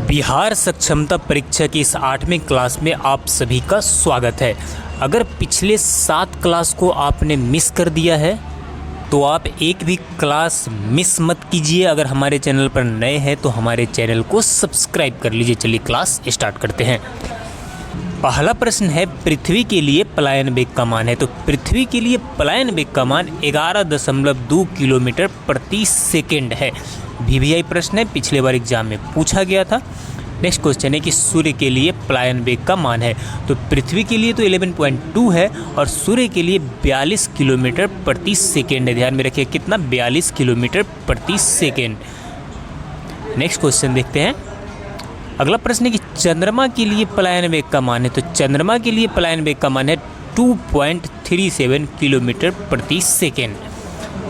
बिहार सक्षमता परीक्षा की इस 8वीं क्लास में आप सभी का स्वागत है। अगर पिछले 7 क्लास को आपने मिस कर दिया है तो आप एक भी क्लास मिस मत कीजिए। अगर हमारे चैनल पर नए हैं तो हमारे चैनल को सब्सक्राइब कर लीजिए। चलिए क्लास स्टार्ट करते हैं। पहला प्रश्न है, पृथ्वी के लिए पलायन वेग का मान है। तो पृथ्वी के लिए पलायन वेग का मान 11.2 किलोमीटर प्रति सेकेंड है। VVI प्रश्न है, पिछले बार एग्जाम में पूछा गया था। नेक्स्ट क्वेश्चन है कि सूर्य के लिए पलायन वेग का मान है। तो पृथ्वी के लिए तो 11.2 है और सूर्य के लिए 42 किलोमीटर प्रति सेकेंड है। ध्यान में रखिए कितना, 42 किलोमीटर प्रति सेकेंड। नेक्स्ट क्वेश्चन देखते हैं। अगला प्रश्न है कि चंद्रमा के लिए पलायन वेग का मान है। तो चंद्रमा के लिए पलायन वेग का मान है 2.37 किलोमीटर प्रति सेकेंड।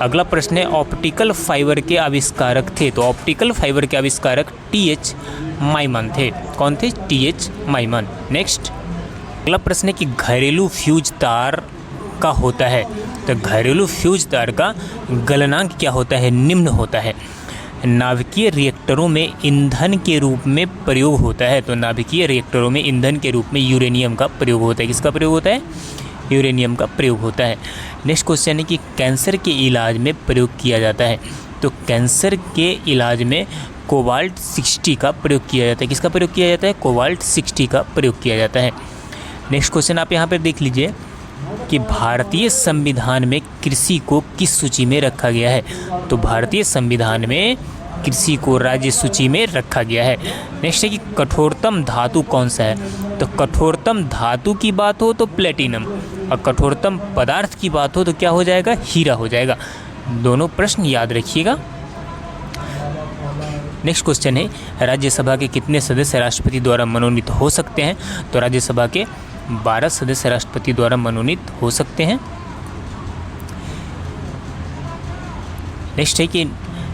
अगला प्रश्न है, ऑप्टिकल फाइबर के आविष्कारक थे। तो ऑप्टिकल फाइबर के आविष्कारक TH माइमन थे। कौन थे? TH माइमन। नेक्स्ट अगला प्रश्न है कि घरेलू फ्यूज तार का होता है। तो घरेलू फ्यूज तार का गलनांक क्या होता है? निम्न होता है। नाभिकीय रिएक्टरों में ईंधन के रूप में प्रयोग होता है। तो नाभिकीय रिएक्टरों में ईंधन के रूप में यूरेनियम का प्रयोग होता है। किसका प्रयोग होता है? यूरेनियम का प्रयोग होता है। नेक्स्ट क्वेश्चन है कि कैंसर के इलाज में प्रयोग किया जाता है। तो कैंसर के इलाज में कोबाल्ट 60 का प्रयोग किया जाता है। किसका प्रयोग किया जाता है? कोबाल्ट 60 का प्रयोग किया जाता है। नेक्स्ट क्वेश्चन आप यहाँ पर देख लीजिए कि भारतीय संविधान में कृषि को किस सूची में रखा गया है। तो भारतीय संविधान में कृषि को राज्य सूची में रखा गया है। नेक्स्ट है कि कठोरतम धातु कौन सा है। तो कठोरतम धातु की बात हो तो प्लेटिनम, और कठोरतम पदार्थ की बात हो तो क्या हो जाएगा? हीरा हो जाएगा। दोनों प्रश्न याद रखिएगा। नेक्स्ट क्वेश्चन है, राज्यसभा के कितने सदस्य राष्ट्रपति द्वारा मनोनीत हो सकते हैं। तो राज्यसभा के 12 सदस्य राष्ट्रपति द्वारा मनोनीत हो सकते हैं। नेक्स्ट है कि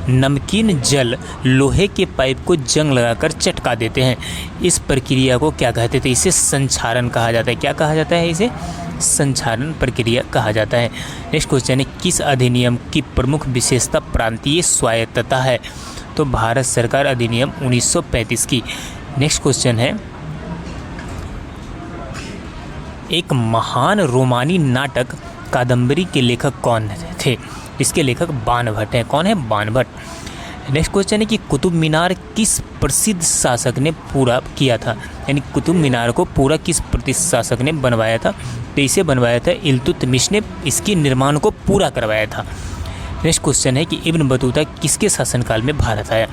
नमकीन जल लोहे के पाइप को जंग लगाकर चटका देते हैं। इस प्रक्रिया को क्या कहते थे? इसे संक्षारण कहा जाता है। क्या कहा जाता है? इसे संक्षारण प्रक्रिया कहा जाता है। नेक्स्ट क्वेश्चन है, किस अधिनियम की प्रमुख विशेषता प्रांतीय स्वायत्तता है। तो भारत सरकार अधिनियम 1935 की। नेक्स्ट क्वेश्चन है, एक महान रोमानी नाटक कादम्बरी के लेखक कौन थे। इसके लेखक बाणभट्ट हैं। कौन है? बाणभट्ट। नेक्स्ट क्वेश्चन है कि कुतुब मीनार किस प्रसिद्ध शासक ने पूरा किया था। यानी कुतुब मीनार को पूरा किस प्रसिद्ध शासक ने बनवाया था। तो इसे बनवाया था इल्तुतमिश ने। इसके निर्माण को पूरा करवाया था। नेक्स्ट क्वेश्चन है कि इब्न बतूता किसके शासनकाल में भारत आया।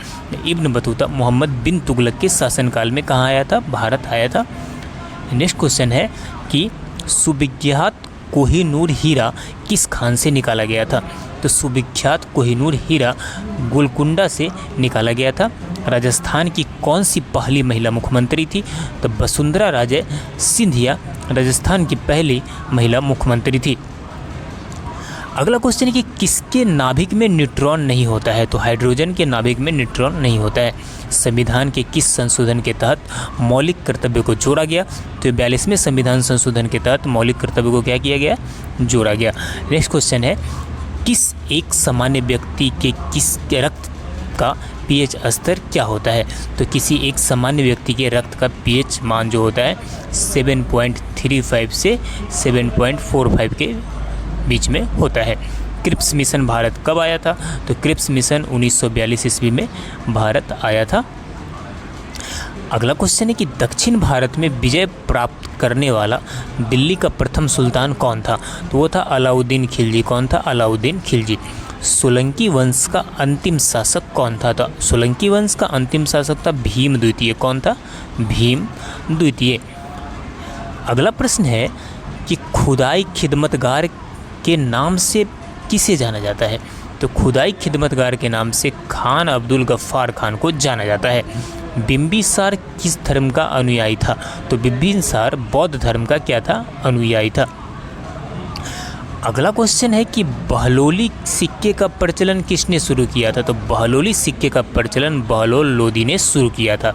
इब्न बतूता मोहम्मद बिन तुगलक के शासनकाल में कहाँ आया था? भारत आया था। नेक्स्ट क्वेश्चन है कि सुविख्यात कोहिनूर हीरा किस खान से निकाला गया था। तो सुविख्यात कोहिनूर हीरा गोलकुंडा से निकाला गया था। राजस्थान की कौन सी पहली महिला मुख्यमंत्री थी। तो वसुंधरा राजे सिंधिया राजस्थान की पहली महिला मुख्यमंत्री थी। अगला क्वेश्चन है कि किसके नाभिक में न्यूट्रॉन नहीं होता है। तो हाइड्रोजन के नाभिक में न्यूट्रॉन नहीं होता है। संविधान के किस संशोधन के तहत मौलिक कर्तव्य को जोड़ा गया। तो 42वें संविधान संशोधन के तहत मौलिक कर्तव्य को क्या किया गया? जोड़ा गया। नेक्स्ट क्वेश्चन है, किस एक सामान्य व्यक्ति के किस रक्त का pH स्तर क्या होता है। तो किसी एक सामान्य व्यक्ति के रक्त का pH मान जो होता है 7.35 से 7.45 के बीच में होता है। क्रिप्स मिशन भारत कब आया था। तो क्रिप्स मिशन 1942 ईस्वी में भारत आया था। अगला क्वेश्चन है कि दक्षिण भारत में विजय प्राप्त करने वाला दिल्ली का प्रथम सुल्तान कौन था। तो वो था अलाउद्दीन खिलजी। कौन था? अलाउद्दीन खिलजी। सोलंकी वंश का अंतिम शासक कौन था। तो सोलंकी वंश का अंतिम शासक था भीम द्वितीय। कौन था? भीम द्वितीय। अगला प्रश्न है कि खुदाई खिदमतगार के नाम से किसे जाना जाता है। तो खुदाई खिदमतगार के नाम से खान अब्दुल गफ्फार खान को जाना जाता है। बिंबिसार किस धर्म का अनुयायी था। तो बिंबिसार बौद्ध धर्म का क्या था? अनुयायी था। अगला क्वेश्चन है कि बहलोली सिक्के का प्रचलन किसने शुरू किया था। तो बहलोली सिक्के का प्रचलन बहलोल लोदी ने शुरू किया था।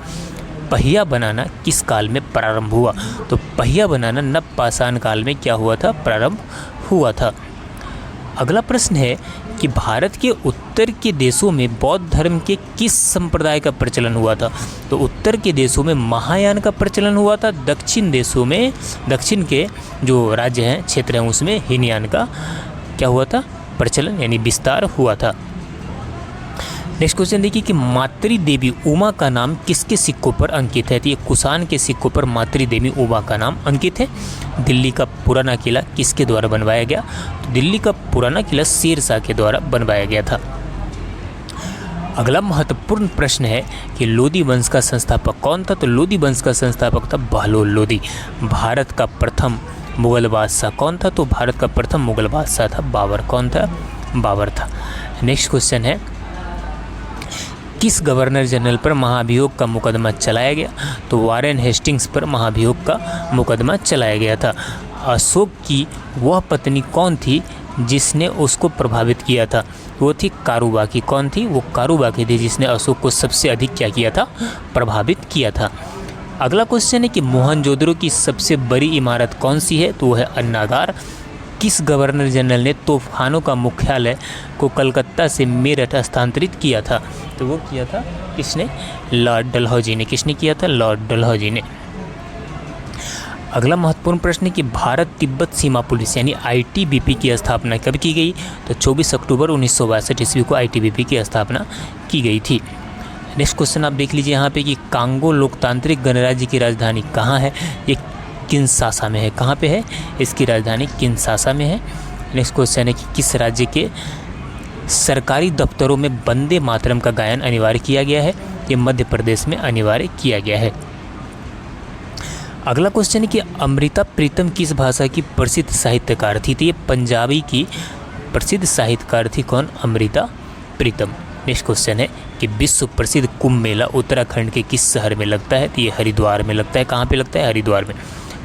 पहिया बनाना किस काल में प्रारंभ हुआ। तो पहिया बनाना नवपाषाण काल में क्या हुआ था? प्रारंभ हुआ था। अगला प्रश्न है कि भारत के उत्तर के देशों में बौद्ध धर्म के किस संप्रदाय का प्रचलन हुआ था? तो उत्तर के देशों में महायान का प्रचलन हुआ था, दक्षिण देशों में, दक्षिण के जो राज्य हैं, क्षेत्र हैं, उसमें हीनयान का क्या हुआ था? प्रचलन यानी विस्तार हुआ था। नेक्स्ट क्वेश्चन देखिए कि मातृ देवी उमा का नाम किसके सिक्कों पर अंकित है? तो ये कुषाण के सिक्कों पर मातृ देवी उमा का नाम अंकित है। दिल्ली का पुराना किला किसके द्वारा बनवाया गया? तो दिल्ली का पुराना किला शेरशाह के द्वारा बनवाया गया था। अगला महत्वपूर्ण प्रश्न है कि लोदी वंश का संस्थापक कौन था? तो लोदी वंश का संस्थापक था बहलोल लोदी। भारत का प्रथम मुगल बादशाह कौन था? तो भारत का प्रथम मुगल बादशाह था बाबर। कौन था? बाबर था। नेक्स्ट क्वेश्चन है किस गवर्नर जनरल पर महाभियोग का मुकदमा चलाया गया? तो वारेन हेस्टिंग्स पर महाभियोग का मुकदमा चलाया गया था। अशोक की वह पत्नी कौन थी जिसने उसको प्रभावित किया था? वो थी कारूबाकी। कौन थी? वो कारूबाकी थी जिसने अशोक को सबसे अधिक क्या किया था? प्रभावित किया था। अगला क्वेश्चन है कि मोहनजोदड़ो की सबसे बड़ी इमारत कौन सी है? तो वो है अन्नागार। किस गवर्नर जनरल ने तूफानों का मुख्यालय को कलकत्ता से मेरठ स्थानांतरित किया था? तो वो किया था किसने? लॉर्ड डलहौजी ने। किसने किया था? लॉर्ड डलहौजी ने। अगला महत्वपूर्ण प्रश्न है कि भारत तिब्बत सीमा पुलिस यानी आईटीबीपी की स्थापना कब की गई? तो 24 अक्टूबर 1962 ईस्वी को आईटीबीपी की स्थापना की गई थी। नेक्स्ट क्वेश्चन आप देख लीजिए यहाँ पे कि कांगो लोकतांत्रिक गणराज्य की राजधानी कहाँ है? ये किंशासा में है। कहाँ पे है? इसकी राजधानी किंशासा में है। नेक्स्ट क्वेश्चन है कि किस राज्य के सरकारी दफ्तरों में वंदे मातरम का गायन अनिवार्य किया गया है? ये मध्य प्रदेश में अनिवार्य किया गया है। अगला क्वेश्चन है कि अमृता प्रीतम किस भाषा की प्रसिद्ध साहित्यकार थी? तो ये पंजाबी की प्रसिद्ध साहित्यकार थी। कौन? अमृता प्रीतम। नेक्स्ट क्वेश्चन है कि विश्व प्रसिद्ध कुंभ मेला उत्तराखंड के किस शहर में लगता है? तो ये हरिद्वार में लगता है। कहाँ पे लगता है? हरिद्वार में।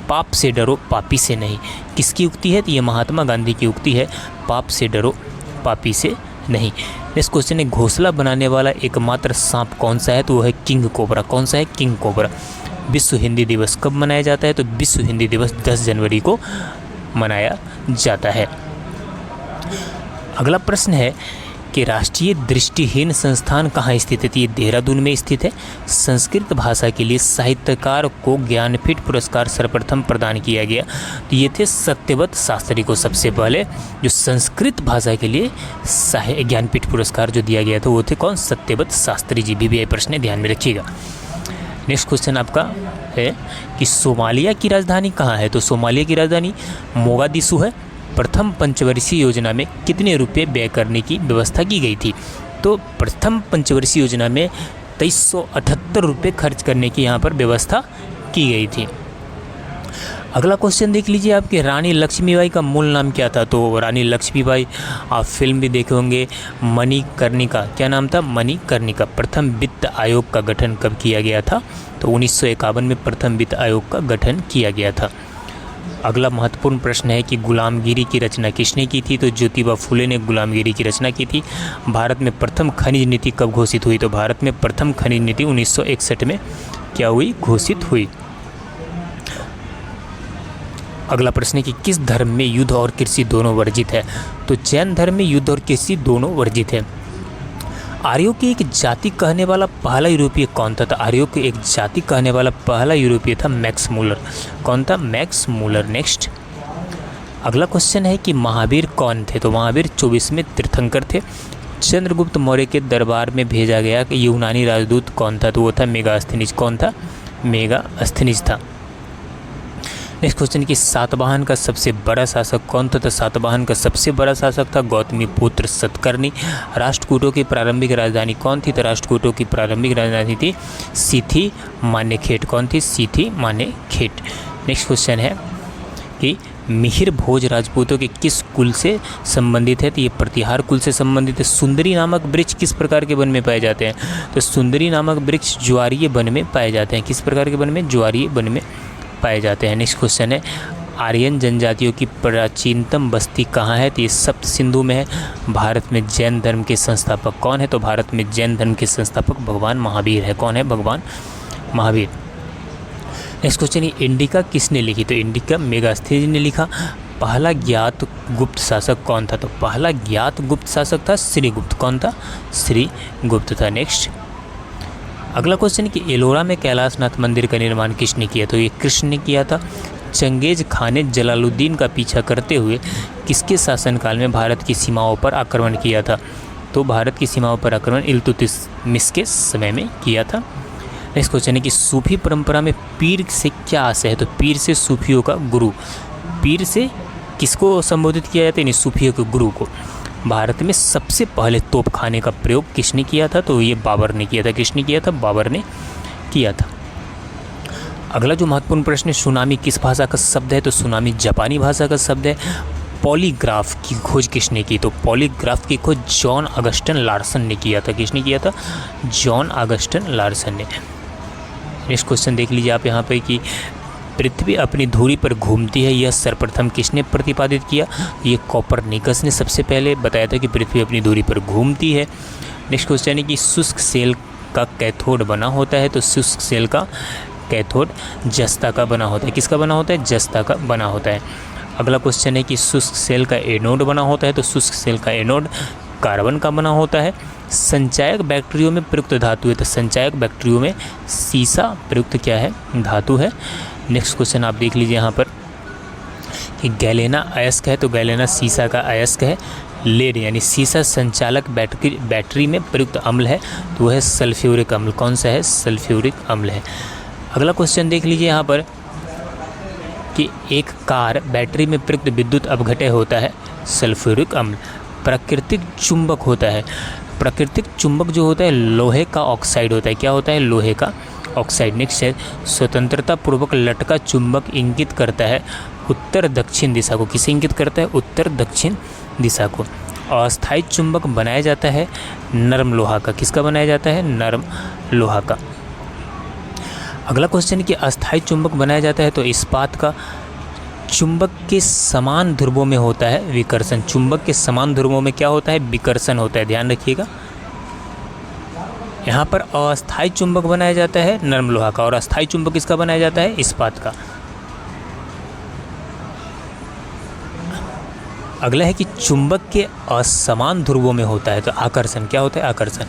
पाप से डरो पापी से नहीं किसकी उक्ति है? तो ये महात्मा गांधी की उक्ति है, पाप से डरो पापी से नहीं। नेक्स्ट क्वेश्चन है घोंसला बनाने वाला एकमात्र सांप कौन सा है? तो वो है किंग कोबरा। कौन सा है? King cobra. विश्व हिंदी दिवस कब मनाया जाता है? तो विश्व हिंदी दिवस 10 जनवरी को मनाया जाता है। अगला प्रश्न है कि राष्ट्रीय दृष्टिहीन संस्थान कहाँ स्थित है? तो ये देहरादून में स्थित है। संस्कृत भाषा के लिए साहित्यकार को ज्ञानपीठ पुरस्कार सर्वप्रथम प्रदान किया गया। तो ये थे सत्यव्रत शास्त्री को सबसे पहले जो संस्कृत भाषा के लिए ज्ञानपीठ पुरस्कार जो दिया गया था वो थे कौन? सत्यव्रत शास्त्री जी। BBI प्रश्न ध्यान में रखिएगा। नेक्स्ट क्वेश्चन आपका है कि सोमालिया की राजधानी कहाँ है? तो सोमालिया की राजधानी मोगादिशु है। प्रथम पंचवर्षीय योजना में कितने रुपए व्यय करने की व्यवस्था की गई थी? तो प्रथम पंचवर्षीय योजना में 2378 रुपये खर्च करने की यहाँ पर व्यवस्था की गई थी। अगला क्वेश्चन देख लीजिए आपके रानी लक्ष्मीबाई का मूल नाम क्या था? तो रानी लक्ष्मीबाई आप फिल्म भी देखे होंगे मणिकर्णिका। क्या नाम था? मणिकर्णिका। प्रथम वित्त आयोग का गठन कब किया गया था? तो 1951 में प्रथम वित्त आयोग का गठन किया गया था। अगला महत्वपूर्ण प्रश्न है कि गुलामगिरी की रचना किसने की थी? तो ज्योतिबा फुले ने गुलामगिरी की रचना की थी। भारत में प्रथम खनिज नीति कब घोषित हुई? तो भारत में प्रथम खनिज नीति 1961 में क्या हुई? घोषित हुई। अगला प्रश्न है कि किस धर्म में युद्ध और कृषि दोनों वर्जित है? तो जैन धर्म में युद्ध और कृषि दोनों वर्जित है। आर्यों की एक जाति कहने वाला पहला यूरोपीय कौन था? तो आर्यों की एक जाति कहने वाला पहला यूरोपीय था मैक्स मूलर। कौन था? Max Muller. नेक्स्ट अगला क्वेश्चन है कि महावीर कौन थे? तो महावीर 24वें तीर्थंकर थे। चंद्रगुप्त मौर्य के दरबार में भेजा गया कि यूनानी राजदूत कौन था? तो वो था मेगास्थनीज। कौन था? मेगास्थनीज था। नेक्स्ट क्वेश्चन कि सातवाहन का सबसे बड़ा शासक कौन था? तो सातवाहन का सबसे बड़ा शासक था गौतमीपुत्र सतकर्णी। राष्ट्रकूटों की प्रारंभिक राजधानी कौन थी? तो राष्ट्रकूटों की प्रारंभिक राजधानी थी सीथी मानेखेट। कौन थी? सीथी मानेखेट। नेक्स्ट क्वेश्चन है कि मिहिर भोज राजपूतों के किस कुल से संबंधित है? तो ये प्रतिहार कुल से संबंधित है। सुंदरी नामक वृक्ष किस प्रकार के वन में पाए जाते हैं? तो सुंदरी नामक वृक्ष ज्वारीय वन में पाए जाते हैं। किस प्रकार के वन में? ज्वारीय वन में पाए जाते हैं। नेक्स्ट क्वेश्चन है आर्यन जनजातियों की प्राचीनतम बस्ती कहाँ है? तो ये सप्त सिंधु में है। भारत में जैन धर्म के संस्थापक कौन है? तो भारत में जैन धर्म के संस्थापक भगवान महावीर है। कौन है? भगवान महावीर। नेक्स्ट क्वेश्चन है इंडिका किसने लिखी? तो इंडिका मेगास्थनीज ने लिखा। पहला ज्ञात गुप्त शासक कौन था? तो पहला ज्ञात गुप्त शासक था श्रीगुप्त। कौन था? श्रीगुप्त था। नेक्स्ट अगला क्वेश्चन कि एलोरा में कैलाशनाथ मंदिर का निर्माण किसने किया? तो ये कृष्ण ने किया था। चंगेज खान ने जलालुद्दीन का पीछा करते हुए किसके शासनकाल में भारत की सीमाओं पर आक्रमण किया था? तो भारत की सीमाओं पर आक्रमण इल्तुतमिश के समय में किया था। नेक्स्ट क्वेश्चन है कि सूफी परंपरा में पीर से क्या आशय है? तो पीर से सूफियों का गुरु। पीर से किसको संबोधित किया जाता है? यानी सूफियों के गुरु को। भारत में सबसे पहले तोपखाने का प्रयोग किसने किया था? तो ये बाबर ने किया था। किसने किया था? बाबर ने किया था। अगला जो महत्वपूर्ण प्रश्न है, सुनामी किस भाषा का शब्द है? तो सुनामी जापानी भाषा का शब्द है। पॉलीग्राफ की खोज किसने की? तो पॉलीग्राफ की खोज जॉन ऑगस्टन लार्सन ने किया था। किसने किया था? जॉन ऑगस्टन लार्सन ने। नेक्स्ट क्वेश्चन देख लीजिए आप यहाँ पे कि पृथ्वी अपनी धुरी पर घूमती है, यह सर्वप्रथम किसने प्रतिपादित किया? ये कोपरनिकस ने सबसे पहले बताया था कि पृथ्वी अपनी धुरी पर घूमती है। नेक्स्ट क्वेश्चन है कि शुष्क सेल का कैथोड बना होता है। तो शुष्क सेल का कैथोड जस्ता का बना होता है। किसका बना होता है? जस्ता का बना होता है। अगला क्वेश्चन है कि शुष्क सेल का एनोड बना होता है। तो शुष्क सेल का एनोड कार्बन का बना होता है। संचायक बैक्टीरियो में प्रयुक्त धातु है। तो संचायक बैक्टीरियो में सीसा प्रयुक्त क्या है? धातु है। नेक्स्ट क्वेश्चन आप देख लीजिए यहाँ पर कि गैलेना अयस्क है। तो गैलेना सीसा का अयस्क है। लेड यानी सीसा संचालक बैटरी में प्रयुक्त अम्ल है। तो वह है सल्फ्यूरिक अम्ल। कौन सा है? सल्फ्यूरिक अम्ल है। अगला क्वेश्चन देख लीजिए यहाँ पर कि एक कार बैटरी में प्रयुक्त विद्युत अपघटय होता है सल्फ्यूरिक अम्ल। प्राकृतिक चुंबक होता है। प्राकृतिक चुंबक जो होता है लोहे का ऑक्साइड होता है। क्या होता है? लोहे का ऑक्साइड। नेक्स्ट है स्वतंत्रता पूर्वक लटका चुंबक इंगित करता है उत्तर दक्षिण दिशा को। किसे इंगित करता है? उत्तर दक्षिण दिशा को। अस्थायी चुंबक बनाया जाता है नरम लोहा का। किसका बनाया जाता है? नरम लोहा का। अगला क्वेश्चन है कि अस्थायी चुंबक बनाया जाता है तो इस्पात का। चुंबक के समान ध्रुवों में होता है विकर्षण। चुंबक के समान ध्रुवों में क्या होता है? विकर्षण होता है। ध्यान रखिएगा, यहाँ पर अस्थायी चुंबक बनाया जाता है नरम लोहा का और अस्थायी चुंबक किसका बनाया जाता है? इस्पात का। अगला है कि चुंबक के असमान ध्रुवों में होता है तो आकर्षण। क्या होता है? आकर्षण।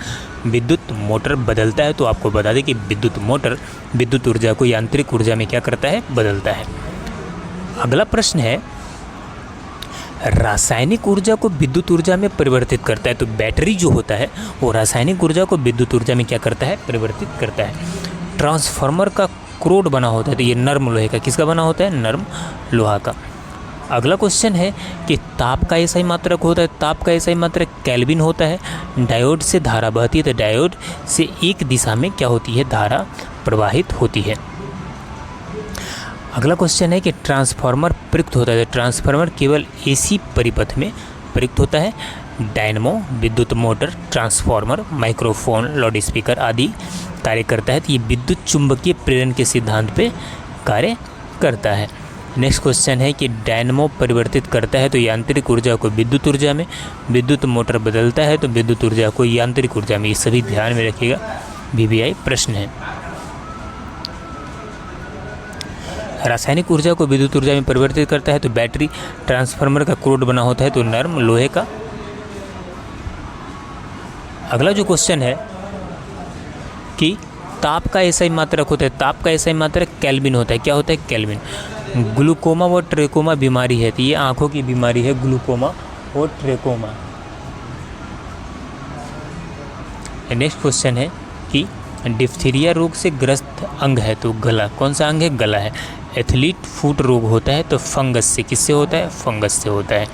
विद्युत मोटर बदलता है तो आपको बता दें कि विद्युत मोटर विद्युत ऊर्जा को यांत्रिक ऊर्जा में क्या करता है? बदलता है। अगला प्रश्न है रासायनिक ऊर्जा को विद्युत ऊर्जा में परिवर्तित करता है। तो बैटरी जो होता है वो रासायनिक ऊर्जा को विद्युत ऊर्जा में क्या करता है? परिवर्तित करता है। ट्रांसफार्मर का क्रोड बना होता है तो ये नर्म लोहे का। किसका बना होता है? नर्म लोहा का। अगला क्वेश्चन है कि ताप का ऐसा ही मात्रक होता है। ताप का ऐसा ही मात्रक केल्विन होता है। डायोड से धारा बहती है तो डायोड से एक दिशा में क्या होती है? धारा प्रवाहित होती है। अगला क्वेश्चन है कि ट्रांसफार्मर प्रयुक्त होता है। ट्रांसफार्मर केवल एसी परिपथ में प्रयुक्त होता है। डायनमो विद्युत motor, transformer, microphone, loud speaker आदि कार्य करता है तो ये विद्युत चुंबकीय प्रेरण के सिद्धांत पे कार्य करता है। नेक्स्ट क्वेश्चन है कि डायनमो परिवर्तित करता है तो यांत्रिक ऊर्जा को विद्युत ऊर्जा में। विद्युत मोटर बदलता है तो विद्युत ऊर्जा को यांत्रिक ऊर्जा में। ये सभी ध्यान में रखिएगा, VVI प्रश्न है। रासायनिक ऊर्जा को विद्युत ऊर्जा में परिवर्तित करता है तो बैटरी। ट्रांसफार्मर का क्रोड बना होता है तो नर्म लोहे का। अगला जो क्वेश्चन है कि ताप का ऐसा ही मात्रक होता है। ताप का ऐसा ही मात्रक केल्विन होता है। क्या होता है? केल्विन। ग्लूकोमा व ट्रेकोमा बीमारी है तो ये आंखों की बीमारी है ग्लूकोमा और ट्रेकोमा। नेक्स्ट क्वेश्चन है कि डिप्थीरिया रोग से ग्रस्त अंग है तो गला। कौन सा अंग है? गला है। एथलीट फुट रोग होता है तो फंगस से। किससे होता है? फंगस से होता है।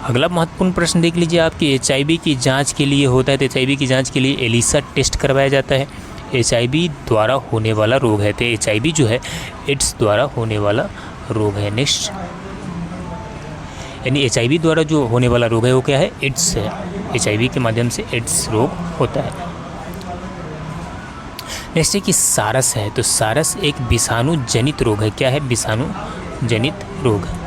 अगला महत्वपूर्ण प्रश्न देख लीजिए आपकी HIV की जांच के लिए होता है तो HIV की जांच के लिए एलिसा टेस्ट करवाया जाता है। HIV द्वारा होने वाला रोग है तो HIV जो है एड्स द्वारा होने वाला रोग है। नेक्स्ट यानी HIV द्वारा जो होने वाला रोग है वो क्या है? एड्स है। HIV के माध्यम से एड्स रोग होता है। नेक्स्ट है कि सारस है तो सारस एक विषाणु जनित रोग है। क्या है? विषाणु जनित रोग है।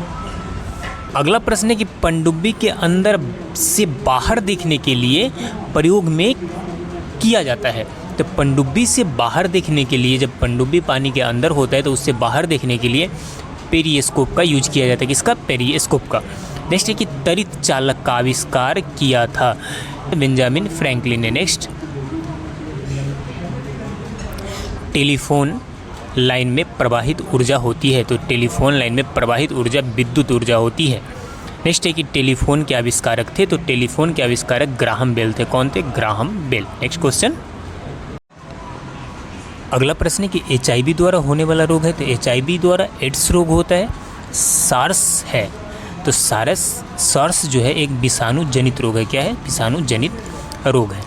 अगला प्रश्न है कि पनडुब्बी के अंदर से बाहर देखने के लिए प्रयोग में किया जाता है तो पनडुब्बी से बाहर देखने के लिए, जब पनडुब्बी पानी के अंदर होता है तो उससे बाहर देखने के लिए पेरिस्कोप का यूज किया जाता है। किसका? पेरिस्कोप का। नेक्स्ट है कि त्वरित चालक का आविष्कार किया था बेंजामिन फ्रैंकलिन ने। नेक्स्ट, टेलीफोन लाइन में प्रवाहित ऊर्जा होती है, तो टेलीफोन लाइन में प्रवाहित ऊर्जा विद्युत ऊर्जा होती है। नेक्स्ट है कि टेलीफोन के आविष्कारक थे, तो टेलीफोन के आविष्कारक ग्राहम बेल थे। कौन थे? Graham bell. नेक्स्ट क्वेश्चन, अगला प्रश्न है कि HIV द्वारा होने वाला रोग है, तो HIV द्वारा एड्स रोग होता है, सार्स है, तो सार्स जो है एक विषाणु जनित रोग है। क्या है? विषाणु जनित रोग है।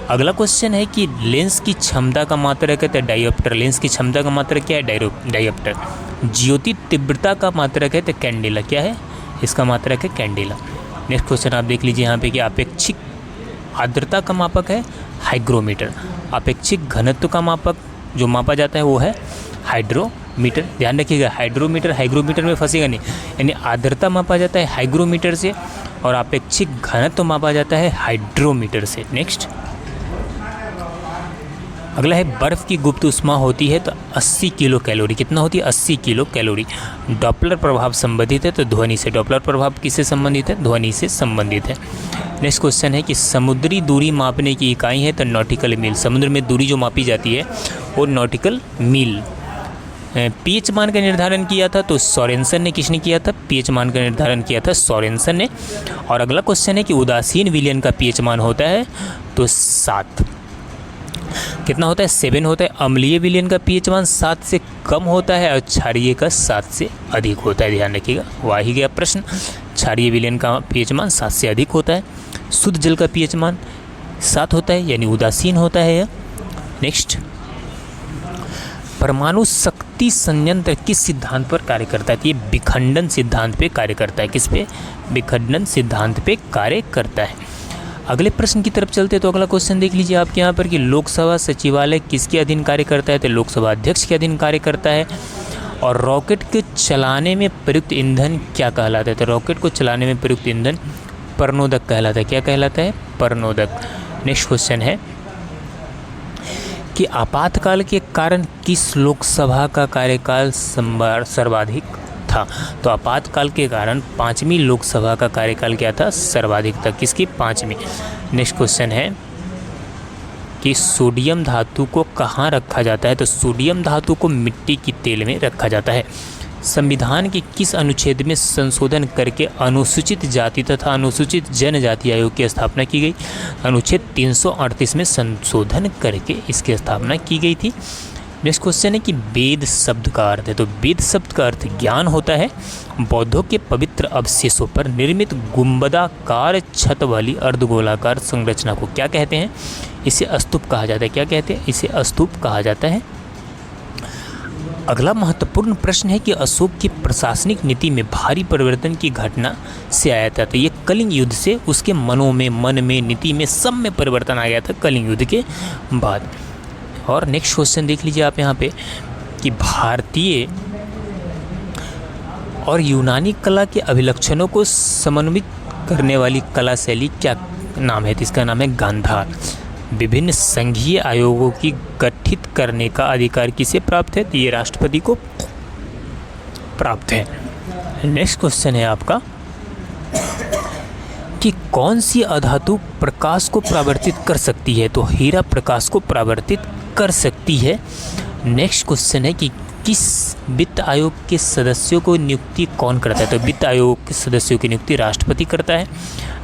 अगला क्वेश्चन है कि लेंस की क्षमता का मात्रक है, तो डायोप्टर। लेंस की क्षमता का मात्रक क्या है? डायोप्टर। ज्योति तीव्रता का मात्रक है, तो कैंडेला। क्या है? इसका मात्रक है कैंडेला। नेक्स्ट क्वेश्चन आप देख लीजिए यहाँ पे कि अपेक्षिक आर्द्रता का मापक है हाइग्रोमीटर। अपेक्षिक घनत्व का मापक जो मापा जाता है वो है हाइड्रोमीटर। ध्यान रखिएगा, हाइग्रोमीटर में फंसेगा नहीं, यानी आर्द्रता मापा जाता है हाइग्रोमीटर से और अपेक्षिक घनत्व मापा जाता है हाइड्रोमीटर से। नेक्स्ट, अगला है बर्फ़ की गुप्त उष्मा होती है, तो 80 किलो कैलोरी। कितना होती है? 80 किलो कैलोरी। डॉपलर प्रभाव संबंधित है, तो ध्वनि से। डॉपलर प्रभाव किससे संबंधित है? ध्वनि से संबंधित है। नेक्स्ट क्वेश्चन है कि समुद्री दूरी मापने की इकाई है, तो नॉटिकल मील। समुद्र में दूरी जो मापी जाती है वो नॉटिकल मील। पीएच मान का निर्धारण किया था, तो सोरेनसन ने। किसने किया था? पीएच मान का निर्धारण किया था सोरेनसन ने। और अगला क्वेश्चन है कि उदासीन विलयन का पीएच मान होता है, तो 7। कितना होता है? 7 होता है। अम्लीय विलयन का पीएच मान 7 से कम होता है और क्षारीय का 7 से अधिक होता है। ध्यान रखिएगा, वह ही गया प्रश्न। क्षारीय विलयन का पीएच मान 7 से अधिक होता है। शुद्ध जल का पीएच मान 7 होता है, यानी उदासीन होता है यह। नेक्स्ट, परमाणु शक्ति संयंत्र किस सिद्धांत पर कार्य करता है? तो ये विखंडन सिद्धांत पे कार्य करता है। किस पे? विखंडन सिद्धांत पे कार्य करता है। अगले प्रश्न की तरफ चलते हैं, तो अगला क्वेश्चन देख लीजिए आपके यहाँ पर कि लोकसभा सचिवालय किसके अधीन कार्य करता है? तो लोकसभा अध्यक्ष के अधीन कार्य करता है। और रॉकेट के चलाने में प्रयुक्त ईंधन क्या कहलाता है? तो रॉकेट को चलाने में प्रयुक्त ईंधन परनोदक कहलाता है। क्या कहलाता है? परनोदक। नेक्स्ट क्वेश्चन है कि आपातकाल के कारण किस लोकसभा का कार्यकाल सर्वाधिक था? तो आपातकाल के कारण 5वीं लोकसभा का कार्यकाल क्या था? सर्वाधिक था। किसकी? 5वीं। नेक्स्ट क्वेश्चन है कि सोडियम धातु को कहाँ रखा जाता है? तो सोडियम धातु को मिट्टी की तेल में रखा जाता है। संविधान के किस अनुच्छेद में संशोधन करके अनुसूचित जाति तथा अनुसूचित जनजाति आयोग की स्थापना की गई? अनुच्छेद 338 में संशोधन करके इसकी स्थापना की गई थी। नेक्स्ट क्वेश्चन है कि वेद शब्द का अर्थ है, तो वेद शब्द का अर्थ ज्ञान होता है। बौद्धों के पवित्र अवशेषों पर निर्मित गुंबदाकार छत वाली अर्धगोलाकार संरचना को क्या कहते हैं? इसे स्तूप कहा जाता है। क्या कहते हैं? इसे स्तूप कहा जाता है। अगला महत्वपूर्ण प्रश्न है कि अशोक की प्रशासनिक नीति में भारी परिवर्तन की घटना से आया था। तो ये कलिंग युद्ध से उसके मन में नीति में सब में परिवर्तन आ गया था कलिंग युद्ध के बाद। और नेक्स्ट क्वेश्चन देख लीजिए आप यहाँ पे कि भारतीय और यूनानी कला के अभिलक्षणों को समन्वित करने वाली कला शैली क्या नाम है? तो इसका नाम है गांधार। विभिन्न संघीय आयोगों की गठित करने का अधिकार किसे प्राप्त है? तो ये राष्ट्रपति को प्राप्त है। नेक्स्ट क्वेश्चन है आपका कि कौन सी अधातु प्रकाश को परावर्तित कर सकती है? तो हीरा प्रकाश को परावर्तित कर सकती है। नेक्स्ट क्वेश्चन है कि किस वित्त आयोग के सदस्यों को नियुक्ति कौन करता है? तो वित्त आयोग के सदस्यों की नियुक्ति राष्ट्रपति करता है।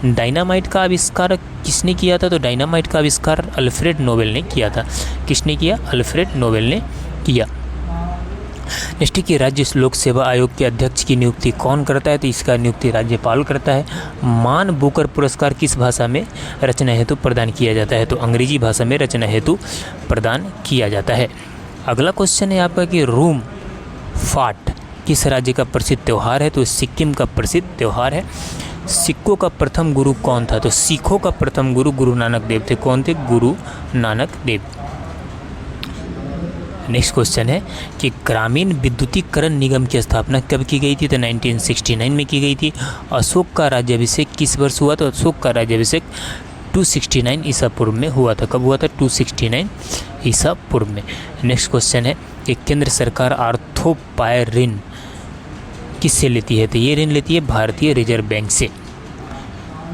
डायनामाइट का आविष्कार किसने किया था? तो डायनामाइट का आविष्कार अल्फ्रेड नोबेल ने किया था। किसने किया? अल्फ्रेड नोबेल ने किया। नेक्स्ट की राज्य लोक सेवा आयोग के अध्यक्ष की नियुक्ति कौन करता है? तो इसका नियुक्ति राज्यपाल करता है। मान बुकर पुरस्कार किस भाषा में रचना हेतु प्रदान किया जाता है? तो अंग्रेजी भाषा में रचना हेतु प्रदान किया जाता है। अगला क्वेश्चन है आपका कि रूम फाट किस राज्य का प्रसिद्ध त्यौहार है? तो सिक्किम का प्रसिद्ध त्यौहार है। सिखों का प्रथम गुरु कौन था? तो सिखों का प्रथम गुरु गुरु नानक देव थे। कौन थे? गुरु नानक देव। नेक्स्ट क्वेश्चन है कि ग्रामीण विद्युतीकरण निगम की स्थापना कब की गई थी? तो 1969 में की गई थी। अशोक का राज्याभिषेक किस वर्ष हुआ? तो अशोक का राज्याभिषेक 269 ईसा पूर्व में हुआ था। कब हुआ था? 269 ईसा पूर्व में। नेक्स्ट क्वेश्चन है कि केंद्र सरकार आर्थोपायरिन किससे लेती है? तो ये ऋण लेती है भारतीय रिजर्व बैंक से।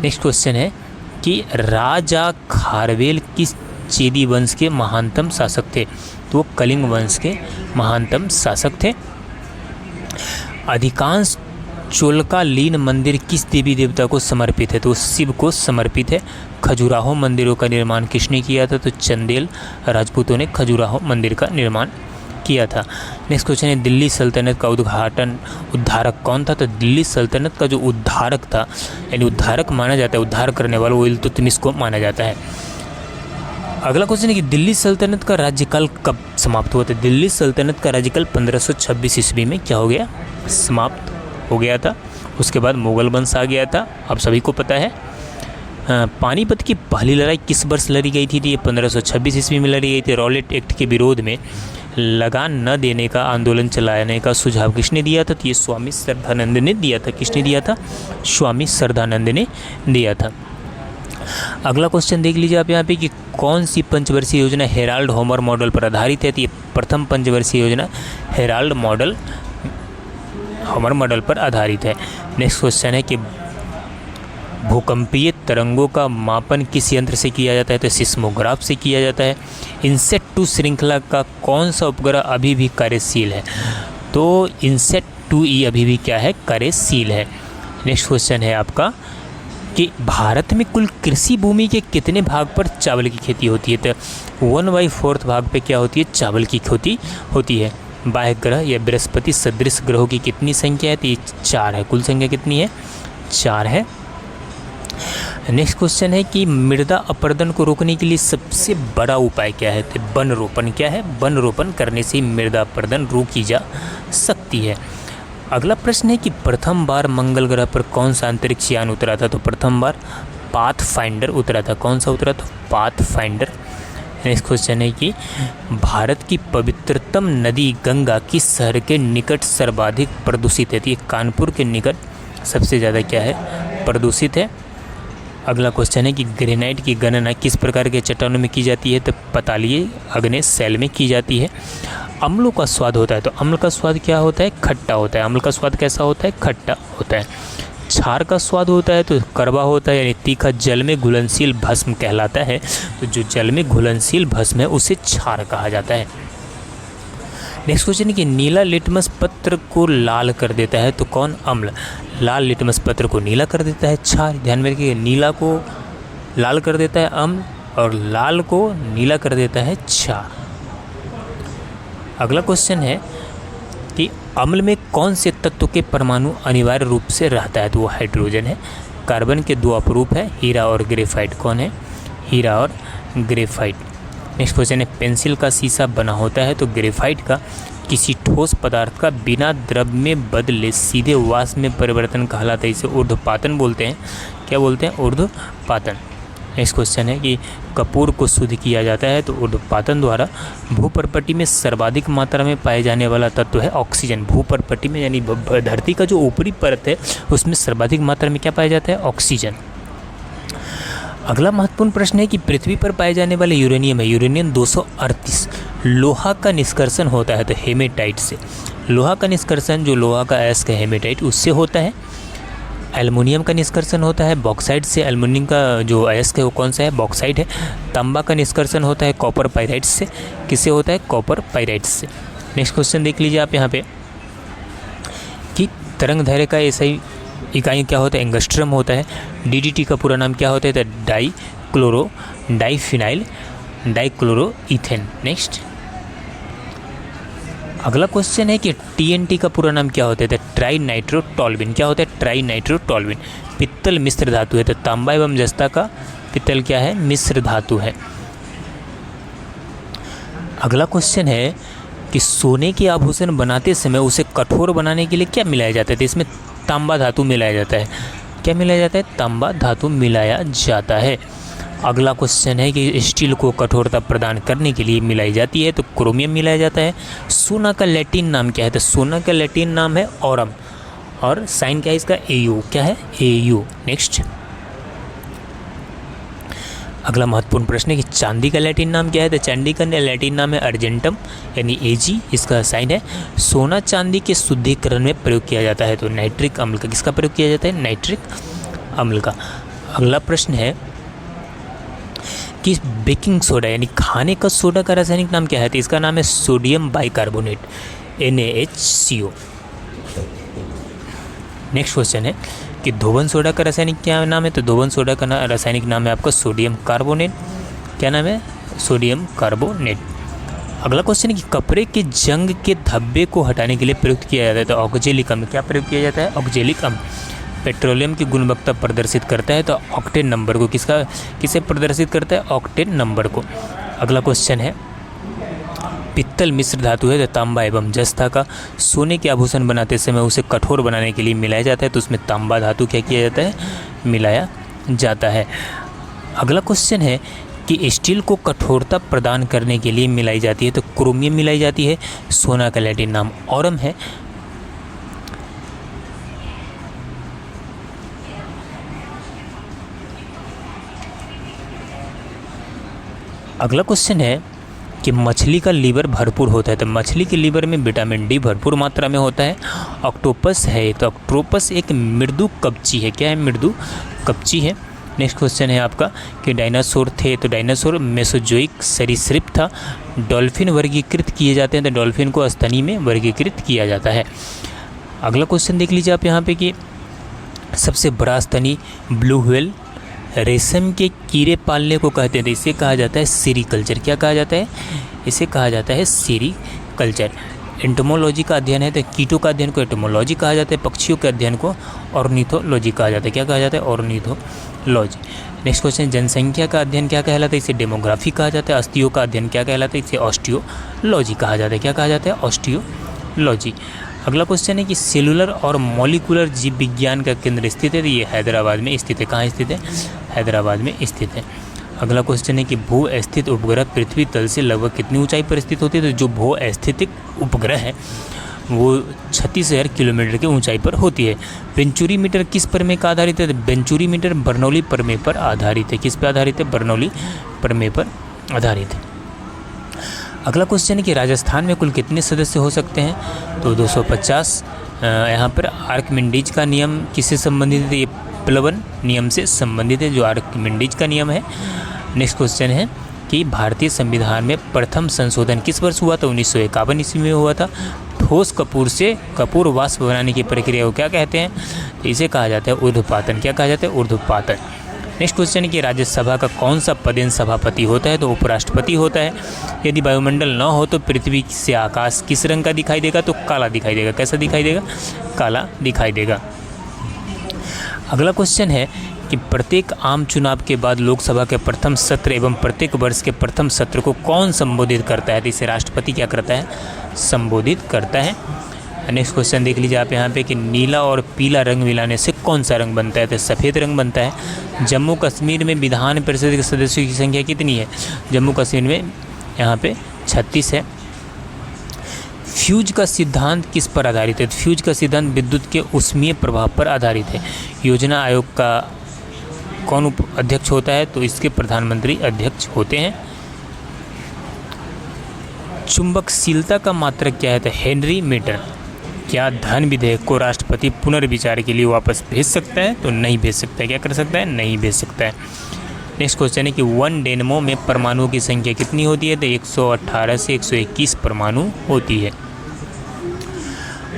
नेक्स्ट क्वेश्चन है कि राजा खारवेल किस चेदी वंश के महानतम शासक थे? तो वो कलिंग वंश के महानतम शासक थे। अधिकांश चोलकालीन मंदिर किस देवी देवता को समर्पित है? तो शिव को समर्पित है। खजुराहो मंदिरों का निर्माण किसने किया था? तो चंदेल राजपूतों ने खजुराहो मंदिर का निर्माण किया था। नेक्स्ट क्वेश्चन है दिल्ली सल्तनत का उद्धारक कौन था? तो दिल्ली सल्तनत का जो उद्धारक था, यानी उद्धारक माना जाता है, उद्धार करने वाला, वो इल्तुतमिश को माना जाता है। अगला क्वेश्चन है कि दिल्ली सल्तनत का राज्यकाल कब समाप्त हुआ था? दिल्ली सल्तनत का राज्यकाल 1526 ईस्वी में क्या हो गया? समाप्त हो गया था। उसके बाद मुगल वंश आ गया था, आप सभी को पता है। पानीपत की पहली लड़ाई किस वर्ष लड़ी गई थी? ये 1526 ईस्वी में लड़ी गई थी। रॉलेट एक्ट के विरोध में लगान न देने का आंदोलन चलाने का सुझाव किसने दिया था? तो ये स्वामी श्रद्धानंद ने दिया था। किसने दिया था? स्वामी श्रद्धानंद ने दिया था। अगला क्वेश्चन देख लीजिए आप यहाँ पे कि कौन सी पंचवर्षीय योजना हेराल्ड होमर मॉडल पर आधारित है? तो ये प्रथम पंचवर्षीय योजना हेराल्ड होमर मॉडल पर आधारित है। नेक्स्ट क्वेश्चन है कि भूकंपीय तरंगों का मापन किस यंत्र से किया जाता है? तो सिस्मोग्राफ से किया जाता है। इनसेट 2 श्रृंखला का कौन सा उपग्रह अभी भी कार्यशील है? तो इनसेट 2E अभी भी क्या है? कार्यशील है। नेक्स्ट क्वेश्चन है आपका कि भारत में कुल कृषि भूमि के कितने भाग पर चावल की खेती होती है? तो 1/4 भाग पे क्या होती है? चावल की खेती होती है। बाह्य ग्रह या बृहस्पति सदृश ग्रहों की कितनी संख्या है? तो ये 4 है। कुल संख्या कितनी है? 4 है। नेक्स्ट क्वेश्चन है कि मृदा अपरदन को रोकने के लिए सबसे बड़ा उपाय क्या है? तो वन रोपण। क्या है? वन रोपण करने से मृदा अपरदन रोकी जा सकती है। अगला प्रश्न है कि प्रथम बार मंगल ग्रह पर कौन सा अंतरिक्ष यान उतरा था? तो प्रथम बार पाथफाइंडर उतरा था। कौन सा उतरा था? पाथफाइंडर। नेक्स्ट क्वेश्चन है कि भारत की पवित्रतम नदी गंगा किस शहर के निकट सर्वाधिक प्रदूषित है? तो ये कानपुर के निकट सबसे ज़्यादा क्या है? प्रदूषित है। अगला क्वेश्चन है कि ग्रेनाइट की गणना किस प्रकार के चट्टानों में की जाती है? तो पतालीय अग्नेय शैल में की जाती है। अम्लों का स्वाद होता है, तो अम्ल का स्वाद क्या होता है? खट्टा होता है। अम्ल का स्वाद कैसा होता है? खट्टा होता है। क्षार का स्वाद होता है तो कड़वा होता है, यानी तीखा। जल में घुलनशील भस्म कहलाता है, तो जो जल में घुलनशील भस्म है उसे क्षार कहा जाता है। नेक्स्ट क्वेश्चन है कि नीला लिटमस पत्र को लाल कर देता है तो कौन अम्ल? लाल लिटमस पत्र को नीला कर देता है क्षार। ध्यान में रखिए, नीला को लाल कर देता है अम्ल और लाल को नीला कर देता है क्षार। अगला क्वेश्चन है कि अम्ल में कौन से तत्व के परमाणु अनिवार्य रूप से रहता है? तो वो हाइड्रोजन है। कार्बन के 2 अपरूप है, हीरा और ग्रेफाइट। कौन है? हीरा और ग्रेफाइट। नेक्स्ट क्वेश्चन है पेंसिल का शीशा बना होता है तो ग्रेफाइट का किसी ठोस पदार्थ का बिना द्रव में बदले सीधे वाष्प में परिवर्तन कहलाता है। इसे ऊर्ध्वपातन बोलते हैं। क्या बोलते हैं? ऊर्ध्वपातन। नेक्स्ट क्वेश्चन है कि कपूर को शुद्ध किया जाता है तो ऊर्ध्वपातन द्वारा। भूपर्पटी में सर्वाधिक मात्रा में पाए जाने वाला तत्व है ऑक्सीजन। भूपर्पटी में यानी धरती का जो ऊपरी परत है उसमें सर्वाधिक मात्रा में क्या पाया जाता है? ऑक्सीजन। अगला महत्वपूर्ण प्रश्न है कि पृथ्वी पर पाए जाने वाले यूरेनियम है यूरेनियम 238 लोहा का निष्कर्षण होता है तो हेमेटाइट से। लोहा का निष्कर्षण जो लोहा का अयस्क है हेमेटाइट उससे होता है। एल्युमिनियम का निष्कर्षण होता है बॉक्साइट से। एल्युमिनियम का जो अयस्क है वो कौन सा है? बॉक्साइट है। तांबा का निष्कर्षण होता है कॉपर पाइराइट से। किससे होता है? कॉपर पाइराइट से। नेक्स्ट क्वेश्चन देख लीजिए आप यहाँ पे कि तरंग दैर्घ्य का ऐसा इकाई क्या होता है? एंगस्ट्रम होता है। डीडीटी का पूरा नाम क्या होता है? तो डाइफिनाइल डाइक्लोरोइथेन। नेक्स्ट अगला क्वेश्चन है कि टीएनटी का पूरा नाम क्या होता है? तो ट्राई नाइट्रोटोल्यूइन। क्या होता है? ट्राई नाइट्रोटोल्यूइन। पित्तल मिश्र धातु है तो तांबा एवं जस्ता का पित्तल क्या है? मिश्र धातु है। अगला क्वेश्चन है कि सोने के आभूषण बनाते समय उसे कठोर बनाने के लिए क्या मिलाया जाता है? तो इसमें तांबा धातु मिलाया जाता है। क्या मिलाया जाता है? तांबा धातु मिलाया जाता है। अगला क्वेश्चन है कि स्टील को कठोरता प्रदान करने के लिए मिलाई जाती है तो क्रोमियम मिलाया जाता है। सोना का लैटिन नाम क्या है? तो सोना का लैटिन नाम है ऑरम और साइन क्या है इसका? एयू। क्या है? एयू। नेक्स्ट अगला महत्वपूर्ण प्रश्न है कि चांदी का लैटिन नाम क्या है? तो चांदी का लैटिन नाम है अर्जेंटम यानी Ag, इसका साइन है। सोना चांदी के शुद्धिकरण में प्रयोग किया जाता है तो नाइट्रिक अम्ल का, किसका प्रयोग किया जाता है? नाइट्रिक अम्ल का। अगला प्रश्न है कि बेकिंग सोडा यानी खाने का सोडा का रासायनिक नाम क्या है? तो इसका नाम है sodium bicarbonate NaHCO। Next question है कि धोवन सोडा का रासायनिक क्या नाम है? तो धोवन सोडा का रासायनिक नाम है आपका सोडियम कार्बोनेट। क्या नाम है? Sodium carbonate. अगला क्वेश्चन है कि कपड़े के जंग के धब्बे को हटाने के लिए प्रयुक्त किया जाता है तो ऑक्जेलिक अम्ल। क्या प्रयोग किया जाता है? ऑक्जेलिक अम्ल। पेट्रोलियम की गुणवत्ता प्रदर्शित करता है तो ऑक्टेन नंबर को, किसे प्रदर्शित करता है? ऑक्टेन नंबर को। अगला क्वेश्चन है पित्तल मिश्र धातु है तो तांबा एवं जस्ता का सोने के आभूषण बनाते समय उसे कठोर बनाने के लिए मिलाया जाता है तो उसमें तांबा धातु क्या किया जाता है? मिलाया जाता है। अगला क्वेश्चन है कि स्टील को कठोरता प्रदान करने के लिए मिलाई जाती है तो क्रोमियम मिलाई जाती है। सोना का लैटिन नाम ऑरम है। अगला क्वेश्चन है कि मछली का लीवर भरपूर होता है तो मछली के लीवर में विटामिन डी भरपूर मात्रा में होता है। ऑक्टोपस है तो ऑक्टोपस एक मृदु कवची है। क्या है? मृदु कवची है। नेक्स्ट क्वेश्चन है आपका कि डायनासोर थे तो डायनासोर मेसोजोइक सरीसृप था। डॉल्फिन वर्गीकृत किए जाते हैं तो डॉल्फिन को स्तनी में वर्गीकृत किया जाता है। अगला क्वेश्चन देख लीजिए आप यहाँ पे कि सबसे बड़ा स्तनी ब्लू व्हेल रेशम के कीड़े पालने को कहते हैं तो इसे कहा जाता है सीरीकल्चर। क्या कहा जाता है? इसे कहा जाता है सीरीकल्चर। एंटोमोलॉजी का अध्ययन है तो कीटों का अध्ययन को एंटोमोलॉजी कहा जाता है। पक्षियों के अध्ययन को ऑर्निथोलॉजी कहा जाता है। क्या कहा जाता है? ऑर्निथोलॉजी। नेक्स्ट क्वेश्चन, जनसंख्या का अध्ययन क्या कहलाता है? इसे डेमोग्राफी कहा जाता है। अस्थियों का अध्ययन क्या कहलाता है? इसे ऑस्टियोलॉजी कहा जाता है। क्या कहा जाता है? ऑस्टियोलॉजी। अगला क्वेश्चन है कि सेलुलर और मॉलिकुलर जीव विज्ञान का केंद्र स्थित है तो ये हैदराबाद में स्थित है। कहाँ स्थित है? हैदराबाद में स्थित है। अगला क्वेश्चन है कि भू स्थित उपग्रह पृथ्वी तल से लगभग कितनी ऊंचाई पर स्थित होती है? तो जो भू स्थितिक उपग्रह है वो 36,000 किलोमीटर की ऊंचाई पर होती है। वेंचुरी मीटर किस प्रमेय का आधारित है? वेंचुरी मीटर बर्नौली प्रमेय पर आधारित है। किस पर आधारित है? बर्नौली प्रमेय पर आधारित है। अगला क्वेश्चन है कि राजस्थान में कुल कितने सदस्य हो सकते हैं? तो 250। यहाँ पर आर्किमिडीज का नियम किससे संबंधित है? ये प्लवन नियम से संबंधित है जो आर्किमिडीज का नियम है। नेक्स्ट क्वेश्चन है कि भारतीय संविधान में प्रथम संशोधन किस वर्ष हुआ? तो 1951 ईस्वी में हुआ था। ठोस कपूर से कपूर वाष्प बनाने की प्रक्रिया को क्या कहते हैं? तो इसे कहा जाता है ऊर्ध्वपातन। क्या कहा जाता है? ऊर्ध्वपातन। नेक्स्ट क्वेश्चन है कि राज्यसभा का कौन सा पदेन सभापति होता है? तो उपराष्ट्रपति होता है। यदि वायुमंडल न हो तो पृथ्वी से आकाश किस रंग का दिखाई देगा? तो काला दिखाई देगा। कैसा दिखाई देगा? काला दिखाई देगा। अगला क्वेश्चन है कि प्रत्येक आम चुनाव के बाद लोकसभा के प्रथम सत्र एवं प्रत्येक वर्ष के प्रथम सत्र को कौन संबोधित करता है? तो इसे राष्ट्रपति क्या करता है? संबोधित करता है। नेक्स्ट क्वेश्चन देख लीजिए आप यहाँ पे कि नीला और पीला रंग मिलाने से कौन सा रंग बनता है? तो सफ़ेद रंग बनता है। जम्मू कश्मीर में विधान परिषद के सदस्यों की संख्या कितनी है? जम्मू कश्मीर में यहाँ पे 36 है। फ्यूज का सिद्धांत किस पर आधारित है? फ्यूज का सिद्धांत विद्युत के ऊष्मीय प्रभाव पर आधारित है। योजना आयोग का कौन अध्यक्ष होता है? तो इसके प्रधानमंत्री अध्यक्ष होते हैं। चुंबकशीलता का मात्रक क्या है? तो हेनरी मीटर। क्या धन विधेयक को राष्ट्रपति पुनर्विचार के लिए वापस भेज सकता है? तो नहीं भेज सकता है। क्या कर सकता है? नहीं भेज सकता है। नेक्स्ट क्वेश्चन है कि 1 डेनमो में परमाणुओं की संख्या कितनी होती है? तो 118 से 121 परमाणु होती है।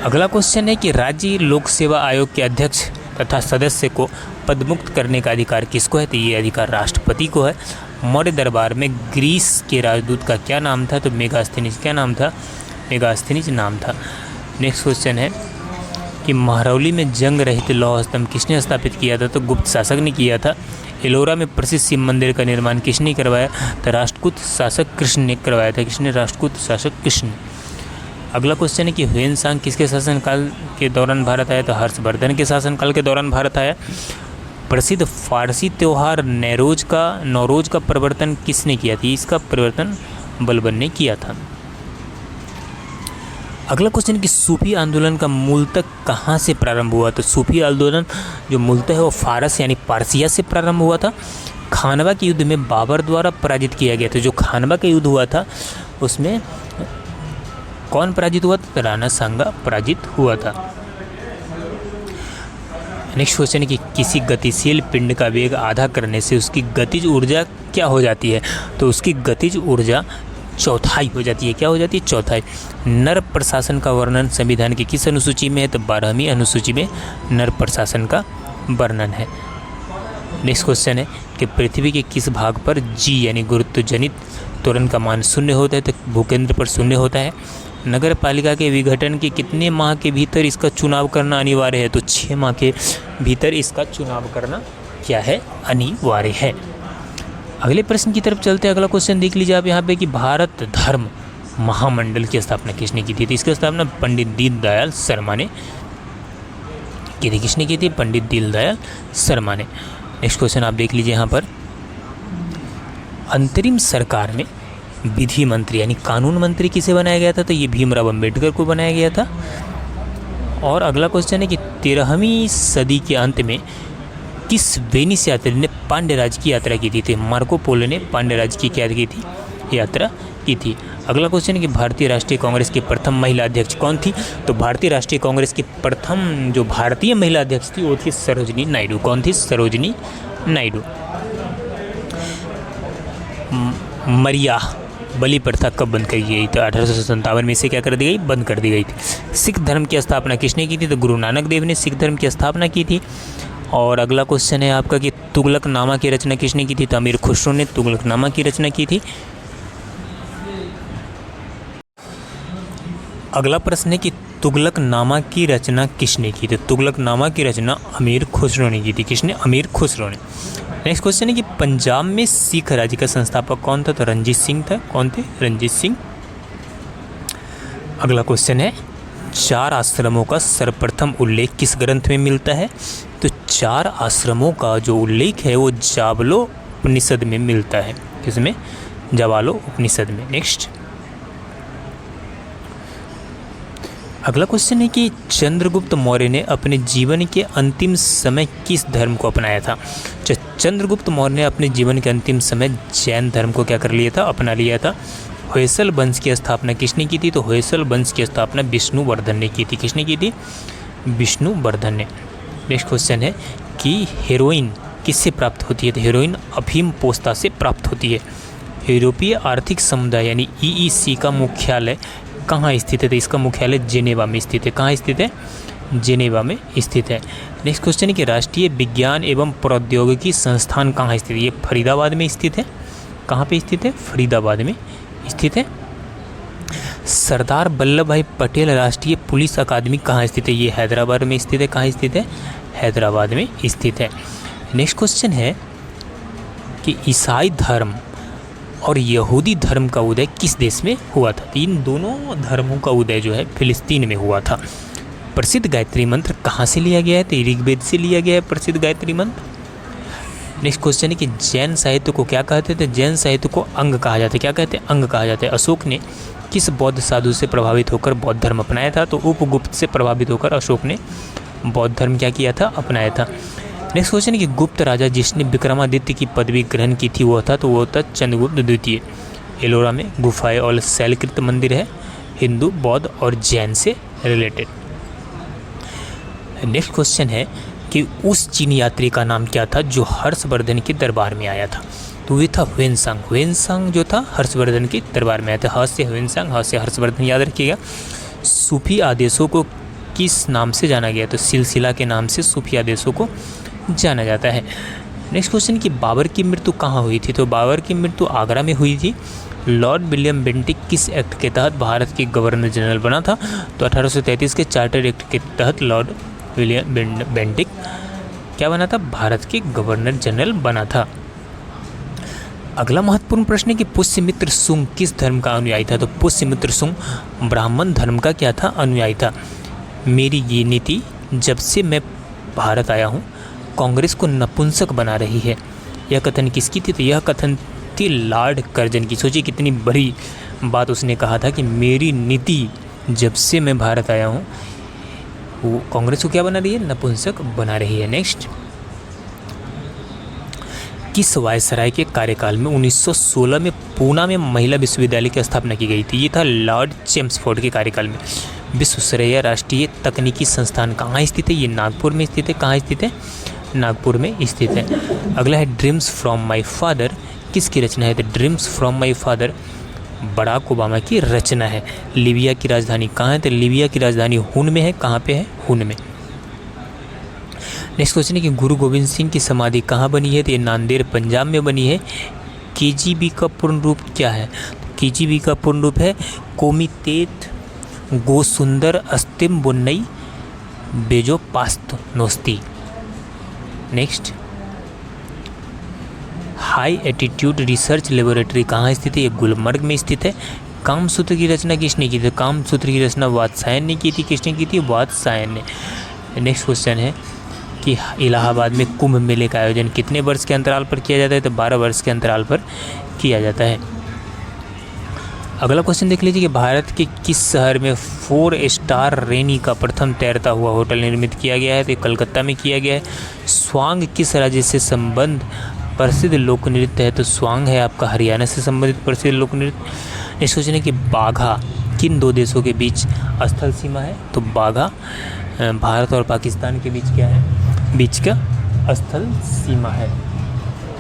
अगला क्वेश्चन है कि राज्य लोक सेवा आयोग के अध्यक्ष तथा सदस्य को पदमुक्त करने का अधिकार किसको है? तो ये अधिकार राष्ट्रपति को है। मौर्य दरबार में ग्रीस के राजदूत का क्या नाम था? तो मेगास्थनीज। क्या नाम था? मेगास्थनीज नाम था। नेक्स्ट क्वेश्चन है कि महरौली में जंग रहित लौह स्तंभ किसने स्थापित किया था? तो गुप्त शासक ने किया था। एलोरा में प्रसिद्ध शिव मंदिर का निर्माण किसने करवाया? तो राष्ट्रकूट शासक कृष्ण ने करवाया था। किसने? राष्ट्रकूट शासक कृष्ण। अगला क्वेश्चन है कि ह्वेनसांग किसके शासनकाल के दौरान भारत आया? तो हर्षवर्धन के शासनकाल के दौरान भारत आया। प्रसिद्ध फारसी त्यौहार नौरोज का प्रवर्तन किसने किया था? इसका प्रवर्तन बलबन ने किया था। अगला क्वेश्चन कि सूफी आंदोलन का मूलतः कहाँ से प्रारंभ हुआ? तो सूफी आंदोलन जो मूलतः है वो फारस यानी पारसिया से प्रारंभ हुआ था। खानवा के युद्ध में बाबर द्वारा पराजित किया गया था। जो खानवा का युद्ध हुआ था उसमें कौन पराजित हुआ था? राणा सांगा पराजित हुआ था। नेक्स्ट क्वेश्चन है कि किसी गतिशील पिंड का वेग आधा करने से उसकी गतिज ऊर्जा क्या हो जाती है? तो उसकी गतिज ऊर्जा चौथाई हो जाती है। क्या हो जाती है? चौथाई। नर प्रशासन का वर्णन संविधान की किस अनुसूची में है? तो 12वीं अनुसूची में नर प्रशासन का वर्णन है। नेक्स्ट क्वेश्चन है कि पृथ्वी के किस भाग पर जी यानी गुरुत्व जनित त्वरण का मान शून्य होता है? तो भूकेंद्र पर शून्य होता है। नगर पालिका के विघटन के कितने माह के भीतर इसका चुनाव करना अनिवार्य है? तो 6 माह के भीतर इसका चुनाव करना क्या है? अनिवार्य है। अगले प्रश्न की तरफ चलते हैं। अगला क्वेश्चन देख लीजिए आप यहाँ पे कि भारत धर्म महामंडल की स्थापना किसने की थी? तो इसकी स्थापना पंडित दीनदयाल शर्मा ने की थी। किसने की थी? पंडित दीनदयाल शर्मा ने। नेक्स्ट क्वेश्चन आप देख लीजिए यहाँ पर, अंतरिम सरकार में विधि मंत्री यानी कानून मंत्री किसे बनाया गया था? तो ये भीमराव अंबेडकर को बनाया गया था। और अगला क्वेश्चन है कि 13वीं सदी के अंत में किस वेनिस यात्री ने पांड्य राज्य की यात्रा की थी? तो मार्को पोलो ने पांड्य राज्य की क्या की थी? यात्रा की थी। अगला क्वेश्चन है कि भारतीय राष्ट्रीय कांग्रेस की प्रथम महिला अध्यक्ष कौन थी? तो भारतीय राष्ट्रीय कांग्रेस की प्रथम जो भारतीय महिला अध्यक्ष थी वो थी सरोजिनी नायडू। कौन थी? सरोजिनी नायडू। मरिया बलि प्रथा कब बंद कर दी गई? तो 1857 में इसे क्या कर दी गई? बंद कर दी गई थी। सिख धर्म की स्थापना किसने की थी? तो गुरु नानक देव ने सिख धर्म की स्थापना की थी। और अगला क्वेश्चन है आपका कि तुगलकनामा की रचना किसने की थी? तो अमीर खुसरो ने तुगलकनामा की रचना की थी। अगला प्रश्न है कि तुगलकनामा की रचना किसने की थी? तुगलकनामा की रचना अमीर खुसरो ने की थी। किसने? अमीर खुसरो ने। नेक्स्ट क्वेश्चन है कि पंजाब में सिख राज्य का संस्थापक कौन था? तो रंजीत सिंह था। कौन थे? रंजीत सिंह। अगला क्वेश्चन है 4 आश्रमों का सर्वप्रथम उल्लेख किस ग्रंथ में मिलता है? तो 4 आश्रमों का जो उल्लेख है वो जावलो उपनिषद में मिलता है। किसमें? जावलो उपनिषद में। नेक्स्ट अगला क्वेश्चन है कि चंद्रगुप्त मौर्य ने अपने जीवन के अंतिम समय किस धर्म को अपनाया था? चंद्रगुप्त मौर्य ने अपने जीवन के अंतिम समय जैन धर्म को क्या कर लिया था? अपना लिया था। होयसल वंश की स्थापना किसने की थी? तो होयसल वंश की स्थापना विष्णुवर्धन ने की थी। किसने की थी? विष्णुवर्धन ने। नेक्स्ट क्वेश्चन है कि हेरोइन किससे प्राप्त होती है? तो हेरोइन अफीम पोस्ता से प्राप्त होती है। यूरोपीय आर्थिक समुदाय यानी EEC का मुख्यालय कहाँ स्थित है? तो इसका मुख्यालय जेनेवा में स्थित है। कहाँ स्थित है? जेनेवा में स्थित है। नेक्स्ट क्वेश्चन है कि राष्ट्रीय विज्ञान एवं प्रौद्योगिकी संस्थान कहाँ स्थित है? ये फरीदाबाद में स्थित है। कहाँ पे स्थित है? फरीदाबाद में स्थित है। सरदार वल्लभ भाई पटेल राष्ट्रीय पुलिस अकादमी कहाँ स्थित है? ये हैदराबाद में स्थित है। कहाँ स्थित है? हैदराबाद में स्थित है। नेक्स्ट क्वेश्चन है कि ईसाई धर्म और यहूदी धर्म का उदय किस देश में हुआ था? इन दोनों धर्मों का उदय जो है फिलिस्तीन में हुआ था। प्रसिद्ध गायत्री मंत्र कहाँ से लिया गया है? तो ऋग्वेद से लिया गया है प्रसिद्ध गायत्री मंत्र। नेक्स्ट क्वेश्चन है कि जैन साहित्य को क्या कहते थे? जैन साहित्य को अंग कहा जाता है। क्या कहते हैं? अंग कहा जाता है। अशोक ने किस बौद्ध साधु से प्रभावित होकर बौद्ध धर्म अपनाया था? तो उपगुप्त से प्रभावित होकर अशोक ने बौद्ध धर्म क्या किया था? अपनाया था। नेक्स्ट क्वेश्चन है कि गुप्त राजा जिसने विक्रमादित्य की पदवी ग्रहण की थी वो था? तो वो था चंद्रगुप्त द्वितीय। एलोरा में गुफाएं और शैलकृत मंदिर है। हिंदू, बौद्ध और जैन से रिलेटेड। नेक्स्ट क्वेश्चन है कि उस चीनी यात्री का नाम क्या था जो हर्षवर्धन के दरबार में आया था? तो ये था ह्वेनसांग। ह्वेनसांग जो था हर्षवर्धन के दरबार में आया था। ह से ह्वेनसांग, ह से हर्षवर्धन याद रखिएगा। सूफी आदेशों को किस नाम से जाना गया? तो सिलसिला के नाम से सूफी आदेशों को जाना जाता है। नेक्स्ट क्वेश्चन कि बाबर की मृत्यु कहाँ हुई थी? तो बाबर की मृत्यु आगरा में हुई थी। लॉर्ड विलियम बेंटिक किस एक्ट के तहत भारत के गवर्नर जनरल बना था? तो 1833 के चार्टर एक्ट के तहत लॉर्ड विलियम बेंटिक क्या बना था? भारत के गवर्नर जनरल बना था। अगला महत्वपूर्ण प्रश्न है कि पुष्यमित्र शुंग किस धर्म का अनुयायी था? तो पुष्यमित्र शुंग ब्राह्मण धर्म का क्या था? अनुयायी था। मेरी ये नीति जब से मैं भारत आया हूँ कांग्रेस को नपुंसक बना रही है। यह कथन किसकी थी? तो यह कथन थी लॉर्ड कर्जन की। सोचिए कितनी बड़ी बात उसने कहा था कि मेरी नीति जब से मैं भारत आया हूँ वो कांग्रेस को क्या बना रही है? नपुंसक बना रही है। नेक्स्ट किस वायसराय के कार्यकाल में 1916 में पूना में महिला विश्वविद्यालय की स्थापना की गई थी? ये था लॉर्ड चेम्सफोर्ड के कार्यकाल में। विश्वेश्वरैया राष्ट्रीय तकनीकी संस्थान कहाँ स्थित है? ये नागपुर में स्थित है। कहाँ स्थित है? नागपुर में स्थित है। अगला है ड्रीम्स फ्रॉम माई फादर, किसकी रचना है? तो dreams from my father Barack Obama की रचना है। लीबिया की राजधानी कहाँ है? तो लीबिया की राजधानी हुन में है। कहाँ पे है? हुन में। नेक्स्ट क्वेश्चन है कि गुरु गोविंद सिंह की समाधि कहाँ बनी है? तो ये नांदेड़ पंजाब में बनी है। केजीबी का पूर्ण रूप क्या है? केजीबी का पूर्ण रूप है कोमितेत गोसुंदर अस्तिम बुन्नई बेजो पास्त नोस्ती। Next, high altitude research laboratory कहाँ स्थित है? ये गुलमर्ग में स्थित है। कामसूत्र की रचना किसने की थी? कामसूत्र की रचना वात्सायन ने की थी। किसने की थी? वात्सायन ने। नेक्स्ट क्वेश्चन है कि इलाहाबाद में कुंभ मेले का आयोजन कितने वर्ष के अंतराल पर किया जाता है? तो 12 वर्ष के अंतराल पर किया जाता है। अगला क्वेश्चन देख लीजिए कि भारत के किस शहर में 4 स्टार रेनी का प्रथम तैरता हुआ होटल निर्मित किया गया है? तो कलकत्ता में किया गया है। स्वांग किस राज्य से संबंध प्रसिद्ध लोक नृत्य है? तो स्वांग है आपका हरियाणा से संबंधित प्रसिद्ध लोक नृत्य। नेक्स्ट क्वेश्चन है कि बाघा किन 2 देशों के बीच स्थल सीमा है? तो बाघा भारत और पाकिस्तान के बीच क्या है? बीच का स्थल सीमा है।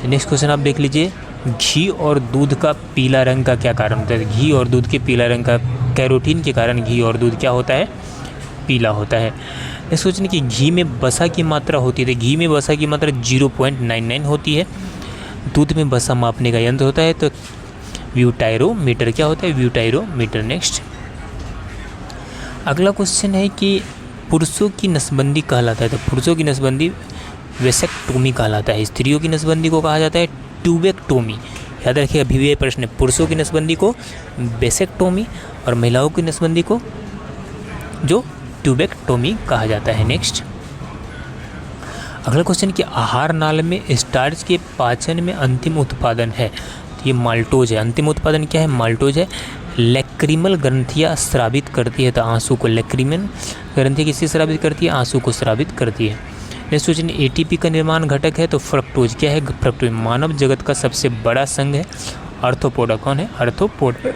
नेक्स्ट क्वेश्चन आप देख लीजिए, घी और दूध का पीला रंग का क्या कारण होता है? घी और दूध के पीला रंग का कैरोटीन के कारण घी और दूध क्या होता है? पीला होता है। नेक्स्ट क्वेश्चन कि घी में वसा की मात्रा होती है। तो घी में वसा की मात्रा 0.99 होती है। दूध में वसा मापने का यंत्र होता है तो व्यूटायरोमीटर क्या होता है? व्यूटायरोमीटर। नेक्स्ट, अगला क्वेश्चन है कि पुरुषों की नसबंदी कहलाता है। तो पुरुषों की नसबंदी वेसेक्टोमी कहलाता है। स्त्रियों की नसबंदी को कहा जाता है ट्यूबेक्टोमी। याद रखिए, अभी भी ये प्रश्न है, पुरुषों की नसबंदी को वेसेक्टोमी और महिलाओं की नसबंदी को जो ट्यूबेक्टोमी कहा जाता है। नेक्स्ट, अगला क्वेश्चन कि आहार नाल में स्टार्च के पाचन में अंतिम उत्पादन है। तो ये माल्टोज है। अंतिम उत्पादन क्या है? माल्टोज है। लैक्रिमल ग्रंथियाँ स्रावित करती है। तो आंसू को लैक्रिमल ग्रंथियाँ किससे स्रावित करती है? आंसू को स्रावित करती है। नेक्स्ट क्वेश्चन, एटीपी का निर्माण घटक है। तो फ्रक्टोज क्या है? फ्रक्टोज मानव जगत का सबसे बड़ा संघ है। आर्थ्रोपोडा कौन है? आर्थ्रोपोडा।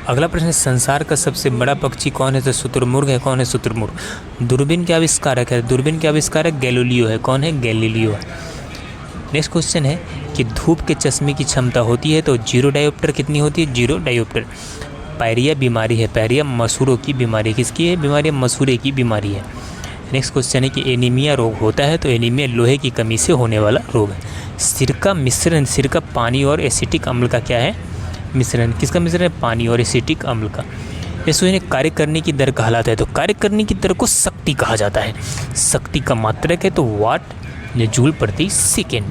अगला प्रश्न है, संसार का सबसे बड़ा पक्षी कौन है? तो शुतुरमुर्ग है। कौन है? शुतुरमुर्ग। दूरबीन के आविष्कारक है? दूरबीन के आविष्कारक गैलीलियो है। कौन है? गैलीलियो है। नेक्स्ट क्वेश्चन है कि धूप के चश्मे की क्षमता होती है। तो 0 डायोप्टर कितनी होती है? 0 डायोप्टर। पायरिया बीमारी है। पायरिया मसूरों की बीमारी किसकी है? बीमारी मसूरे की बीमारी है। नेक्स्ट क्वेश्चन है कि एनीमिया रोग होता है। तो एनीमिया लोहे की कमी से होने वाला रोग है। सिरका मिश्रण, सिरका पानी और एसिटिक अम्ल का क्या है? मिश्रण। किसका मिश्रण है? पानी और एसिटिक अम्ल का। इसको इन्हें कार्य करने की दर कहलाता है। तो कार्य करने की दर को शक्ति कहा जाता है। शक्ति का मात्रक है तो वाट या जूल प्रति सेकेंड।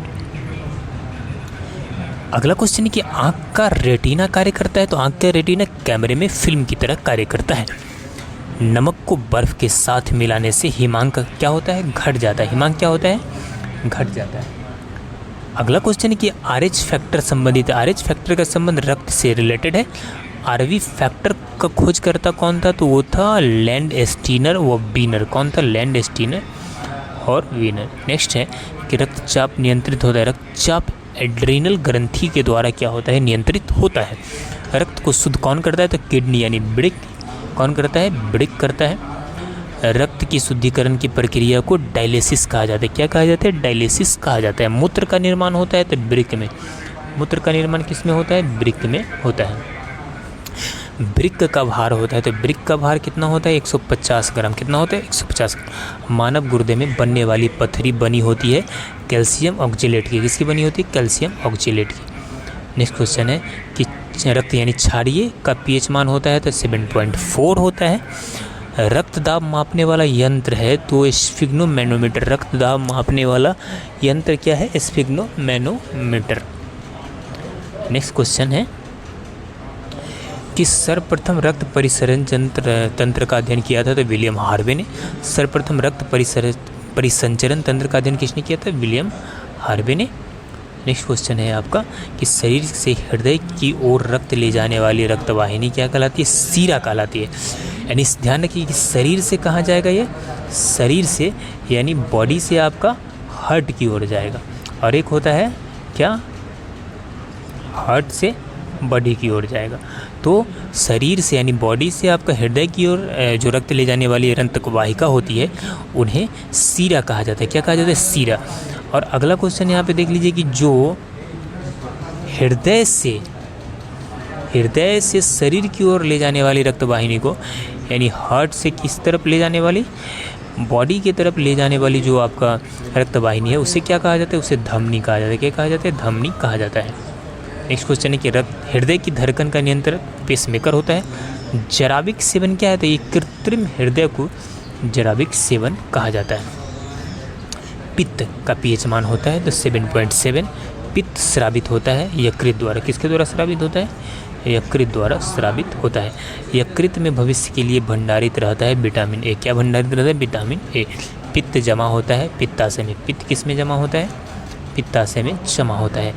अगला क्वेश्चन है कि आँख का रेटिना कार्य करता है। तो आँख का रेटिना कैमरे में फिल्म की तरह कार्य करता है। नमक को बर्फ के साथ मिलाने से हिमांक क्या होता है? घट जाता है। हिमांक क्या होता है? घट जाता है। अगला क्वेश्चन है कि आरएच फैक्टर संबंधित है। आरएच फैक्टर का संबंध रक्त से रिलेटेड है। आरवी फैक्टर का खोजकर्ता कौन था? तो वो था लैंडस्टीनर व वीनर। कौन था? लैंडस्टीनर और वीनर। नेक्स्ट है कि रक्तचाप नियंत्रित होता है। रक्तचाप एड्रेनल ग्रंथि के द्वारा क्या होता है? नियंत्रित होता है। रक्त को शुद्ध कौन करता है? तो किडनी यानी वृक्क। कौन करता है? वृक्क करता है। रक्त की शुद्धिकरण की प्रक्रिया को डायलिसिस कहा जाता है। क्या कहा जाता है? डायलिसिस कहा जाता है। मूत्र का निर्माण होता है तो वृक्क में। मूत्र का निर्माण किस में होता है? वृक्क में होता है। वृक्क का भार होता है तो वृक्क का भार कितना होता है? 150 ग्राम। कितना होता है? 150 ग्राम। मानव गुर्दे में बनने वाली पथरी बनी होती है कैल्शियम ऑक्जेलेट की। किसकी बनी होती है? कैल्शियम ऑक्जेलेट की। नेक्स्ट क्वेश्चन है कि रक्त यानी क्षारीय का पीएच मान होता है तो 7.4 होता है। रक्तदाब मापने वाला यंत्र है तो स्फिग्नोमैनोमीटर। रक्तदाब मापने वाला यंत्र क्या है? स्फिग्नोमैनोमीटर। नेक्स्ट क्वेश्चन है कि सर्वप्रथम रक्त परिसंचरण तंत्र का अध्ययन किया था तो विलियम हार्वे ने। सर्वप्रथम रक्त परिसंचरण तंत्र का अध्ययन किसने किया था? विलियम हार्वे ने। नेक्स्ट क्वेश्चन है आपका कि शरीर से हृदय की ओर रक्त ले जाने वाली रक्तवाहिनी क्या कहलाती है? सीरा कहलाती है। यानी ध्यान रखिए कि शरीर से कहाँ जाएगा? ये शरीर से यानी बॉडी से आपका हार्ट की ओर जाएगा, और एक होता है क्या, हार्ट से बॉडी की ओर जाएगा। तो शरीर से यानी बॉडी से आपका हृदय की ओर जो रक्त ले जाने वाली रक्त वाहिका होती है उन्हें सीरा कहा जाता है। क्या कहा जाता है? सीरा। और अगला क्वेश्चन यहाँ पे देख लीजिए कि जो हृदय से शरीर की ओर ले जाने वाली रक्त वाहिनी को, यानी हार्ट से किस तरफ ले जाने वाली, बॉडी की तरफ ले जाने वाली जो आपका रक्त वाहिनी है उसे क्या कहा जाता है? उसे धमनी कहा जाता है। क्या कहा जाता है? धमनी कहा जाता है। नेक्स्ट क्वेश्चन है कि हृदय की धड़कन का नियंत्रण पेसमेकर होता है। जराविक सेवन क्या है? तो ये कृत्रिम हृदय को जराविक सेवन कहा जाता है। पित्त का पीएच मान होता है तो 7.7। पित्त स्रावित होता है यकृत द्वारा। किसके द्वारा स्रावित होता है? यकृत द्वारा स्रावित होता है। यकृत में भविष्य के लिए भंडारित रहता है विटामिन ए। क्या भंडारित रहता है? Vitamin A. पित्त जमा होता है पित्ताशय में। पित्त किस में जमा होता है? पित्ताशय में जमा होता है।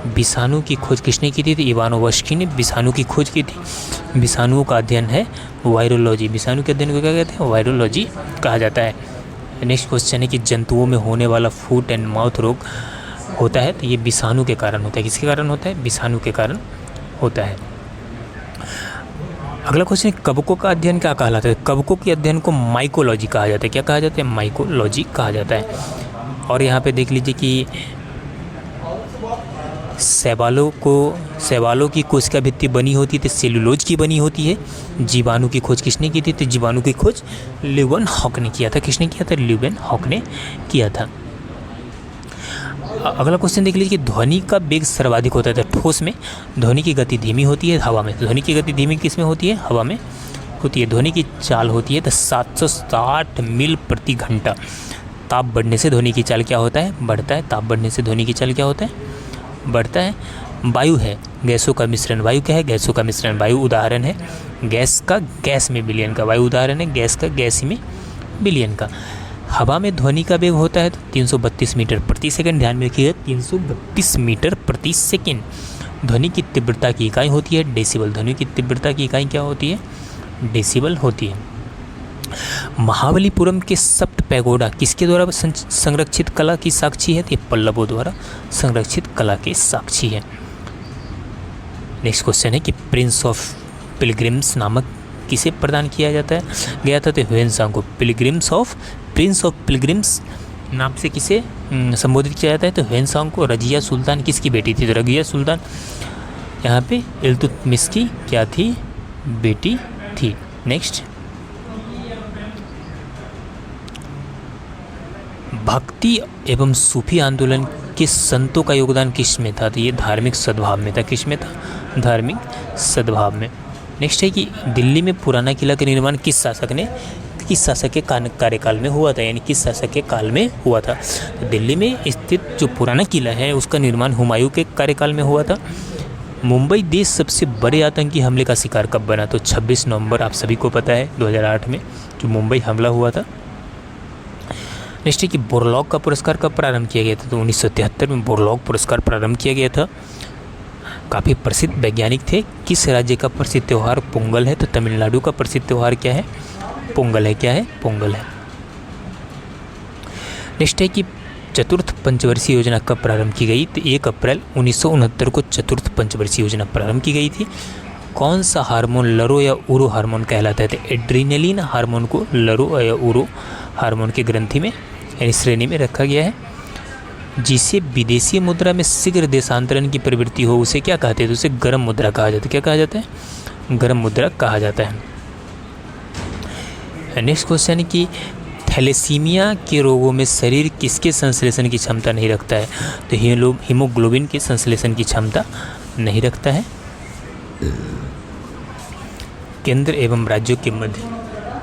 विषाणु की खोज किसने की थी? इवानोवस्की ने विषाणु की खोज की थी। विषाणुओं का अध्ययन है वायरोलॉजी। विषाणु के अध्ययन को क्या कहते हैं? वायरोलॉजी कहा जाता है। नेक्स्ट क्वेश्चन है कि जंतुओं में होने वाला फुट एंड माउथ रोग होता है तो ये विषाणु के कारण होता है। किसके कारण होता है? विषाणु के कारण होता है। अगला क्वेश्चन है कवकों का अध्ययन क्या कहलाता है? कवकों के अध्ययन को माइकोलॉजी कहा जाता है। क्या कहा जाता है? माइकोलॉजी कहा जाता है। और यहाँ पे देख लीजिए कि शैवालों की कोशिका भित्ति बनी होती है तो सेलुलोज की बनी होती है। जीवाणु की खोज किसने की थी? तो जीवाणु की खोज ल्यूवेनहॉक ने किया था। किसने किया था? ल्यूवेनहॉक ने किया था। अगला क्वेश्चन देख लीजिए कि ध्वनि का वेग सर्वाधिक होता है तो ठोस में। ध्वनि की गति धीमी होती है हवा में। ध्वनि की गति धीमी किस में होती है? हवा में होती है। ध्वनि की चाल होती है तो 760 मील प्रति घंटा। ताप बढ़ने से ध्वनि की चाल क्या होता है? बढ़ता है। ताप बढ़ने से ध्वनि की चाल क्या होता है? बढ़ता है। वायु है गैसों का मिश्रण। वायु क्या है? गैसों का मिश्रण। वायु उदाहरण है गैस का गैस में विलयन का। वायु उदाहरण है गैस का गैस में विलयन का। हवा में ध्वनि का वेग होता है तो 332 मीटर प्रति सेकंड। ध्यान में रखिएगा 332 मीटर प्रति सेकंड। ध्वनि की तीव्रता की इकाई होती है डेसिबल। ध्वनि की तीव्रता की इकाई क्या होती है? डेसिबल होती है। महाबलीपुरम के सप्त पैगोडा किसके द्वारा संरक्षित कला की साक्षी है? तो पल्लवों द्वारा संरक्षित कला के साक्षी है। नेक्स्ट क्वेश्चन है कि प्रिंस ऑफ पिलग्रिम्स नामक किसे प्रदान किया जाता है गया था? तो ह्वेनसांग को। प्रिंस ऑफ पिलग्रिम्स नाम से किसे संबोधित किया जाता है? तो ह्वेनसांग को। रजिया सुल्तान किसकी बेटी थी? तो रजिया सुल्तान यहाँ पे इल्तुतमिश की क्या थी? बेटी थी। नेक्स्ट, भक्ति एवं सूफी आंदोलन के संतों का योगदान किस में था? तो ये धार्मिक सद्भाव में था। किस में था? धार्मिक सद्भाव में। नेक्स्ट है कि दिल्ली में पुराना किला का निर्माण किस शासक के कार्यकाल में हुआ था? यानी किस शासक के काल में हुआ था? तो दिल्ली में स्थित जो पुराना किला है उसका निर्माण हुमायूं के कार्यकाल में हुआ था। मुंबई देश सबसे बड़े आतंकी हमले का शिकार कब बना? तो 26 नवंबर आप सभी को पता है 2008 में जो मुंबई हमला हुआ था। नेक्स्ट है कि बोरलॉग का पुरस्कार कब प्रारंभ किया गया था? तो 1973 में बोरलॉग पुरस्कार प्रारंभ किया गया था। काफ़ी प्रसिद्ध वैज्ञानिक थे। किस राज्य का प्रसिद्ध त्यौहार पोंगल है? तो तमिलनाडु का प्रसिद्ध त्यौहार क्या है? पोंगल है। क्या है? पोंगल है। नेक्स्ट है कि चतुर्थ पंचवर्षीय योजना कब प्रारंभ की गई? तो 1 अप्रैल 1969 को चतुर्थ पंचवर्षीय योजना प्रारंभ की गई थी। कौन सा हार्मोन लरो या उरो हार्मोन कहलाता है? तो एड्रीनलिन हार्मोन को लरो या उरो हार्मोन की ग्रंथि में यानी श्रेणी में रखा गया है। जिसे विदेशी मुद्रा में शीघ्र देशांतरण की प्रवृत्ति हो उसे क्या कहते हैं? तो उसे गर्म मुद्रा कहा जाता है। क्या कहा जाता है? गर्म मुद्रा कहा जाता है। नेक्स्ट क्वेश्चन है कि थैलेसीमिया के रोगों में शरीर किसके संश्लेषण की क्षमता नहीं रखता है? तो हीमोग्लोबिन के संश्लेषण की क्षमता नहीं रखता है। केंद्र एवं राज्यों के मध्य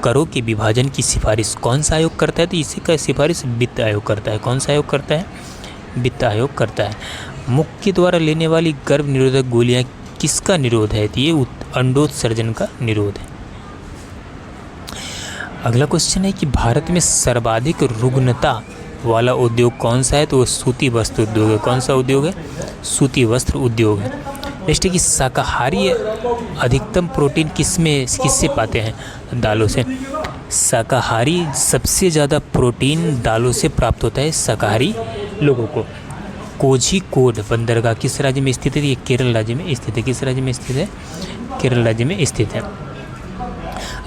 करों के विभाजन की सिफारिश कौन सा आयोग करता है? तो इसी का सिफारिश वित्त आयोग करता है। कौन सा आयोग करता है? वित्त आयोग करता है। मुख के द्वारा लेने वाली गर्भ निरोधक गोलियां किसका निरोध है? तो ये अंडोत्सर्जन का निरोध है। अगला क्वेश्चन है कि भारत में सर्वाधिक रुग्णता वाला उद्योग कौन सा है? तो वो सूती वस्त्र उद्योग है। कौन सा उद्योग है? सूती वस्त्र उद्योग है। नेक्स्ट है कि शाकाहारी अधिकतम प्रोटीन किससे पाते हैं? दालों से। शाकाहारी सबसे ज़्यादा प्रोटीन दालों से प्राप्त होता है। शाकाहारी लोगों को। कोझिकोड बंदरगाह किस राज्य में स्थित है? ये केरल राज्य में स्थित है। किस राज्य में स्थित है? केरल राज्य में स्थित है।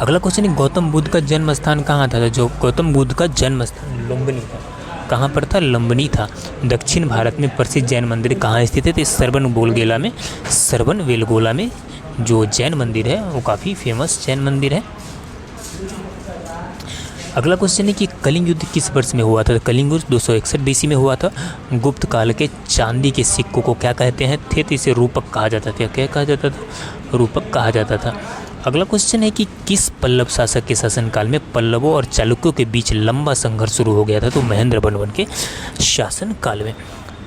अगला क्वेश्चन है, गौतम बुद्ध का जन्म स्थान कहाँ था? जो गौतम बुद्ध का जन्म स्थान लुम्बिनी था। कहाँ पर था? लुम्बिनी था। दक्षिण भारत में प्रसिद्ध जैन मंदिर कहाँ स्थित है? तो श्रवण बेलगोला में जो जैन मंदिर है वो काफ़ी फेमस जैन मंदिर है। अगला क्वेश्चन है कि कलिंग युद्ध किस वर्ष में हुआ था? कलिंग युद्ध 261 BC में हुआ था। गुप्त काल के चांदी के सिक्कों को क्या कहते हैं? थे, तो इसे रूपक कहा जाता था। क्या कहा जाता था? रूपक कहा जाता था। अगला क्वेश्चन है कि किस पल्लव शासक के शासनकाल में पल्लवों और चालुक्यों के बीच लंबा संघर्ष शुरू हो गया था? तो महेंद्र वर्मन के शासनकाल में।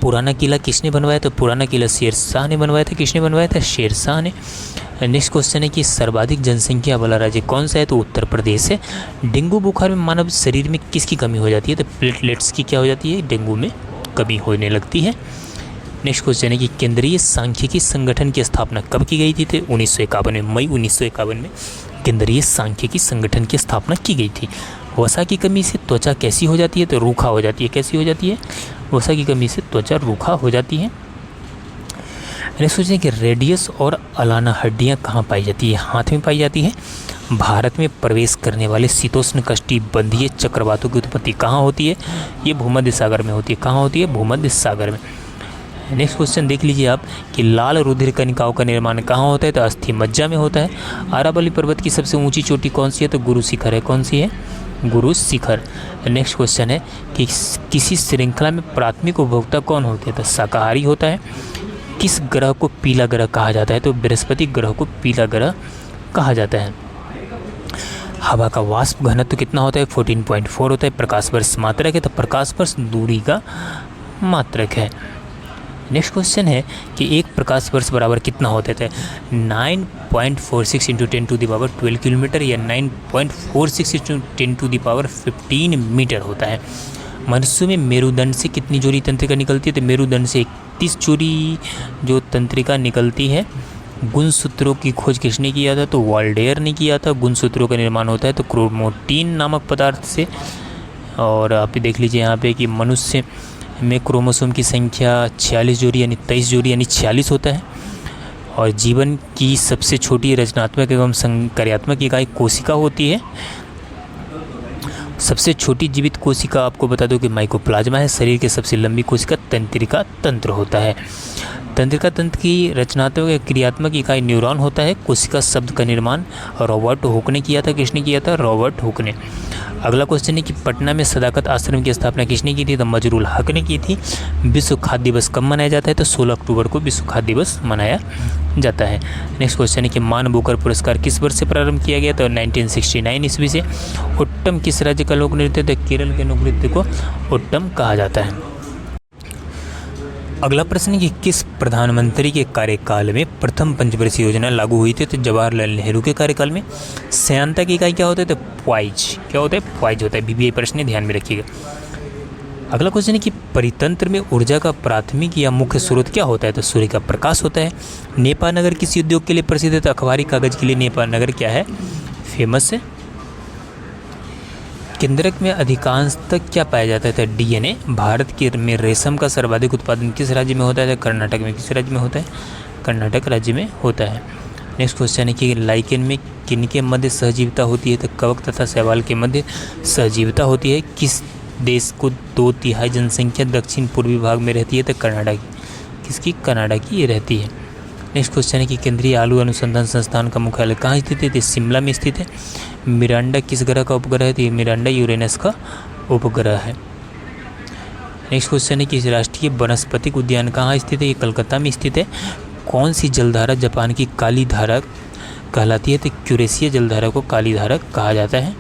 पुराना किला किसने बनवाया? तो पुराना किला शेर शाह ने बनवाया था। किसने बनवाया था? शेर शाह ने। नेक्स्ट क्वेश्चन है कि सर्वाधिक जनसंख्या वाला राज्य कौन सा है? तो उत्तर प्रदेश है। डेंगू बुखार में मानव शरीर में किसकी कमी हो जाती है? तो प्लेटलेट्स की क्या हो जाती है? डेंगू में कमी होने लगती है। नेक्स्ट क्वेश्चन है कि केंद्रीय सांख्यिकी संगठन की स्थापना कब की गई थी? तो 1951 में, मई 1951 में केंद्रीय सांख्यिकी संगठन की स्थापना की गई थी। वसा की कमी से त्वचा कैसी हो जाती है? तो रूखा हो जाती है। कैसी हो जाती है? वसा की कमी से त्वचा रूखा हो जाती है। नेक्स्ट क्वेश्चन है कि रेडियस और अलाना हड्डियाँ कहाँ पाई जाती है? हाथ में पाई जाती है। भारत में प्रवेश करने वाले शीतोष्ण कटिबंधीय चक्रवातों की उत्पत्ति कहाँ होती है? ये भूमध्य सागर में होती है। कहाँ होती है? भूमध्य सागर में। नेक्स्ट क्वेश्चन देख लीजिए आप कि लाल रुधिर कणिकाओं का निर्माण कहाँ होता है? तो अस्थि मज्जा में होता है। आरावली पर्वत की सबसे ऊंची चोटी कौन सी है? तो गुरु शिखर है। कौन सी है? गुरु शिखर। नेक्स्ट क्वेश्चन है कि किसी श्रृंखला में प्राथमिक उपभोक्ता कौन होते हैं? तो शाकाहारी होता है। किस ग्रह को पीला ग्रह कहा जाता है? तो बृहस्पति ग्रह को पीला ग्रह कहा जाता है। हवा का वाष्प घनत्व कितना होता है? 14.4 होता है। प्रकाश वर्ष मात्रक है, तो प्रकाश वर्ष दूरी का मात्रक है। नेक्स्ट क्वेश्चन है कि एक प्रकाश वर्ष बराबर कितना होता है? 9.46 × 10⁻12 किलोमीटर या 9.46 × 10⁻15 मीटर होता है। मनुष्य में मेरुदंड से कितनी जोड़ी तंत्रिका निकलती है? तो मेरुदंड से 31 जोड़ी जो तंत्रिका निकलती है। गुणसूत्रों की खोज किसने किया था? तो वाल्डेयर ने किया था। गुणसूत्रों का निर्माण होता है तो क्रोमोटीन नामक पदार्थ से। और आप देख लीजिए यहाँ पे कि मनुष्य में क्रोमोसोम की संख्या 46 जोड़ी यानी 23 जोड़ी यानी 46 होता है। और जीवन की सबसे छोटी रचनात्मक एवं संक्रियात्मक इकाई कोशिका होती है। सबसे छोटी जीवित कोशिका आपको बता दो कि माइकोप्लाज्मा है। शरीर की सबसे लंबी कोशिका तंत्रिका तंत्र होता है। तंत्रिका तंत्र की रचनात्मक या क्रियात्मक इकाई न्यूरॉन होता है। कोशिका शब्द का निर्माण रॉबर्ट हुक ने किया था। किसने किया था? रॉबर्ट हुक ने। अगला क्वेश्चन है कि पटना में सदाकत आश्रम की स्थापना किसने की थी? तो मजरूल हक ने की थी। विश्व खाद्य दिवस कब मनाया जाता है? तो 16 अक्टूबर को विश्व खाद्य दिवस मनाया जाता है। नेक्स्ट क्वेश्चन है कि मान बुकर पुरस्कार किस वर्ष से प्रारंभ किया गया? तो 1969 ईस्वी से। ओट्टम किस राज्य का लोक नृत्य? तो केरल के लोक नृत्य को ओट्टम कहा जाता है। अगला प्रश्न है कि किस प्रधानमंत्री के कार्यकाल में प्रथम पंचवर्षीय योजना लागू हुई थी? तो जवाहरलाल नेहरू के कार्यकाल में। श्यानता की इकाई क्या होता है? तो पॉइज। क्या होता है? पॉइज होता है। बीबीए प्रश्न है, ध्यान में रखिएगा। अगला क्वेश्चन है कि परितंत्र में ऊर्जा का प्राथमिक या मुख्य स्रोत क्या होता है? तो सूर्य का प्रकाश होता है। नेपाल नगर किस उद्योग के लिए प्रसिद्ध है? तो अखबारी कागज के लिए नेपाल नगर क्या है? फेमस है। केंद्रक में अधिकांशतः क्या पाया जाता है? तो डीएनए। भारत के में रेशम का सर्वाधिक उत्पादन किस राज्य में होता है? तो कर्नाटक में। किस राज्य में होता है? कर्नाटक राज्य में होता है। नेक्स्ट क्वेश्चन है कि लाइकेन में किनके मध्य सहजीविता होती है? तो कवक तथा शैवाल के मध्य सहजीविता होती है। किस देश को 2/3 जनसंख्या दक्षिण पूर्वी भाग में रहती है? तो कनाडा की। किसकी? कनाडा की ये रहती है। नेक्स्ट क्वेश्चन है कि केंद्रीय आलू अनुसंधान संस्थान का मुख्यालय कहाँ स्थित है? तो शिमला में स्थित है। मिरांडा किस ग्रह का उपग्रह है? तो मिरांडा यूरेनस का उपग्रह है। नेक्स्ट क्वेश्चन है कि राष्ट्रीय वनस्पतिक उद्यान कहाँ स्थित है? ये कलकत्ता में स्थित है। कौन सी जलधारा जापान की काली धारा कहलाती है? तो क्यूरेशिया जलधारा को काली धारा कहा जाता है।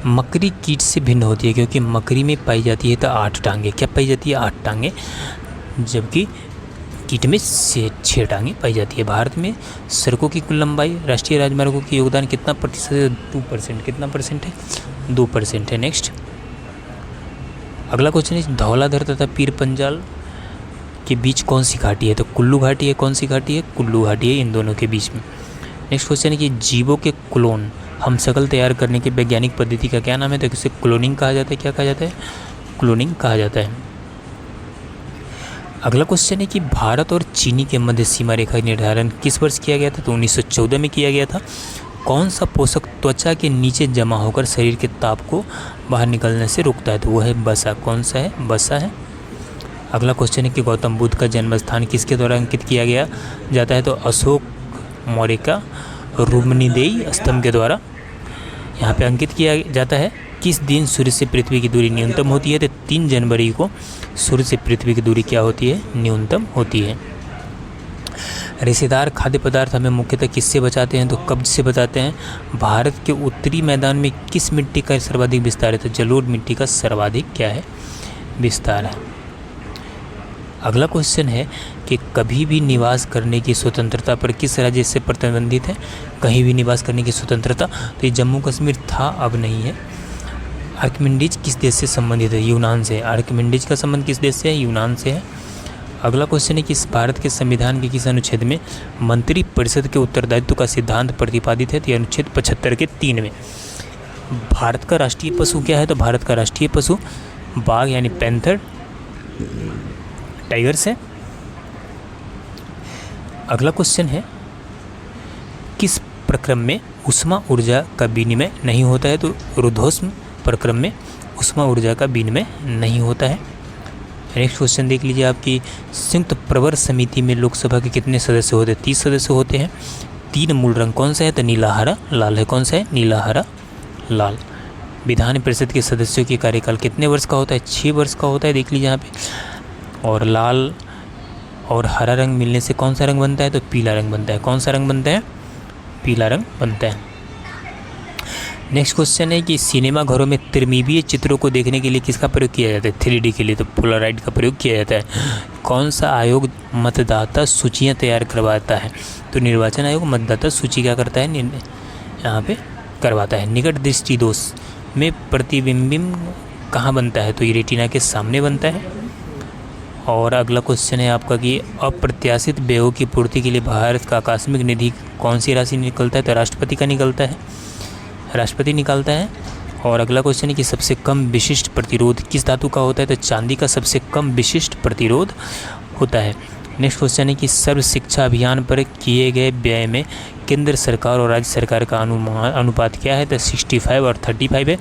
मकड़ी कीट से भिन्न होती है क्योंकि मकड़ी में पाई जाती है तो 8 टांगे। क्या पाई जाती है? 8 टांगे। जबकि कीट में 6 टांगे पाई जाती है। भारत में सड़कों की कुल लंबाई राष्ट्रीय राजमार्गों की योगदान कितना प्रतिशत है? 2%। कितना परसेंट है? 2% है। नेक्स्ट अगला क्वेश्चन है धौलाधर तथा पीर पंजाल के बीच कौन सी घाटी है? तो कुल्लू घाटी है। कौन सी घाटी है? कुल्लू घाटी है इन दोनों के बीच में। नेक्स्ट क्वेश्चन है कि जीवों के क्लोन हम शकल तैयार करने की वैज्ञानिक पद्धति का क्या नाम है? तो इसे क्लोनिंग कहा जाता है। क्या कहा जाता है? क्लोनिंग कहा जाता है। अगला क्वेश्चन है कि भारत और चीनी के मध्य सीमा रेखा का निर्धारण किस वर्ष किया गया था? तो 1914 में किया गया था। कौन सा पोषक त्वचा के नीचे जमा होकर शरीर के ताप को बाहर निकलने से रोकता है? तो वह है वसा। कौन सा है? वसा है। अगला क्वेश्चन है कि गौतम बुद्ध का जन्म स्थान किसके द्वारा अंकित किया गया जाता है? तो अशोक मौर्य का रुक्मिणीदेई स्तंभ के द्वारा यहाँ पे अंकित किया जाता है। किस दिन सूर्य से पृथ्वी की दूरी न्यूनतम होती है? तो 3 जनवरी को सूर्य से पृथ्वी की दूरी क्या होती है? न्यूनतम होती है। रेशेदार खाद्य पदार्थ हमें मुख्यतः किससे बचाते हैं? तो कब्ज से बचाते हैं। भारत के उत्तरी मैदान में किस मिट्टी का सर्वाधिक विस्तार है? तो जलोढ़ मिट्टी का सर्वाधिक क्या है? विस्तार है। अगला क्वेश्चन है कि कभी भी निवास करने की स्वतंत्रता पर किस राज्य से प्रतिबंधित है? कहीं भी निवास करने की स्वतंत्रता, तो ये जम्मू कश्मीर था, अब नहीं है। आर्किमिडीज किस देश से संबंधित है? यूनान से। आर्किमिडीज का संबंध किस देश से है? यूनान से है। अगला क्वेश्चन है कि इस भारत के संविधान के किस अनुच्छेद में मंत्री परिषद के उत्तरदायित्व का सिद्धांत प्रतिपादित है? तो अनुच्छेद 75 के 3 में। भारत का राष्ट्रीय पशु क्या है? तो भारत का राष्ट्रीय पशु बाघ यानी पैंथर, टाइगर से। अगला क्वेश्चन है किस प्रक्रम में ऊष्मा ऊर्जा का विनिमय नहीं होता है? तो रुद्धोष्म प्रक्रम में ऊष्मा ऊर्जा का विनिमय नहीं होता है। नेक्स्ट क्वेश्चन देख लीजिए आपकी संयुक्त प्रवर समिति में लोकसभा के कितने सदस्य होते हैं? 30 सदस्य होते हैं। 3 मूल रंग कौन सा है? तो नीला हरा लाल है। कौन सा है? नीला हरा लाल। विधान परिषद के सदस्यों की कार्यकाल कितने वर्ष का होता है? 6 वर्ष का होता है। देख लीजिए यहाँ पे। और लाल और हरा रंग मिलने से कौन सा रंग बनता है? तो पीला रंग बनता है। कौन सा रंग बनता है? पीला रंग बनता है। नेक्स्ट क्वेश्चन है कि सिनेमा घरों में त्रिमितीय चित्रों को देखने के लिए किसका प्रयोग किया जाता है? 3D के लिए तो पोलराइड का प्रयोग किया जाता है। कौन सा आयोग मतदाता सूचियाँ तैयार करवाता है? तो निर्वाचन आयोग मतदाता सूची क्या करता है? यहाँ पे करवाता है। निकट दृष्टि दोष में प्रतिबिंब कहाँ बनता है? तो ये रेटिना के सामने बनता है। और अगला क्वेश्चन है आपका कि अप्रत्याशित व्ययों की पूर्ति के लिए भारत का आकस्मिक निधि कौन सी राशि निकलता है? तो राष्ट्रपति का निकलता है, राष्ट्रपति निकालता है। और अगला क्वेश्चन है कि सबसे कम विशिष्ट प्रतिरोध किस धातु का होता है? तो चांदी का सबसे कम विशिष्ट प्रतिरोध होता है। नेक्स्ट क्वेश्चन है कि सर्व शिक्षा अभियान पर किए गए व्यय में केंद्र सरकार और राज्य सरकार का अनुपात क्या है? तो 65 और 35 है।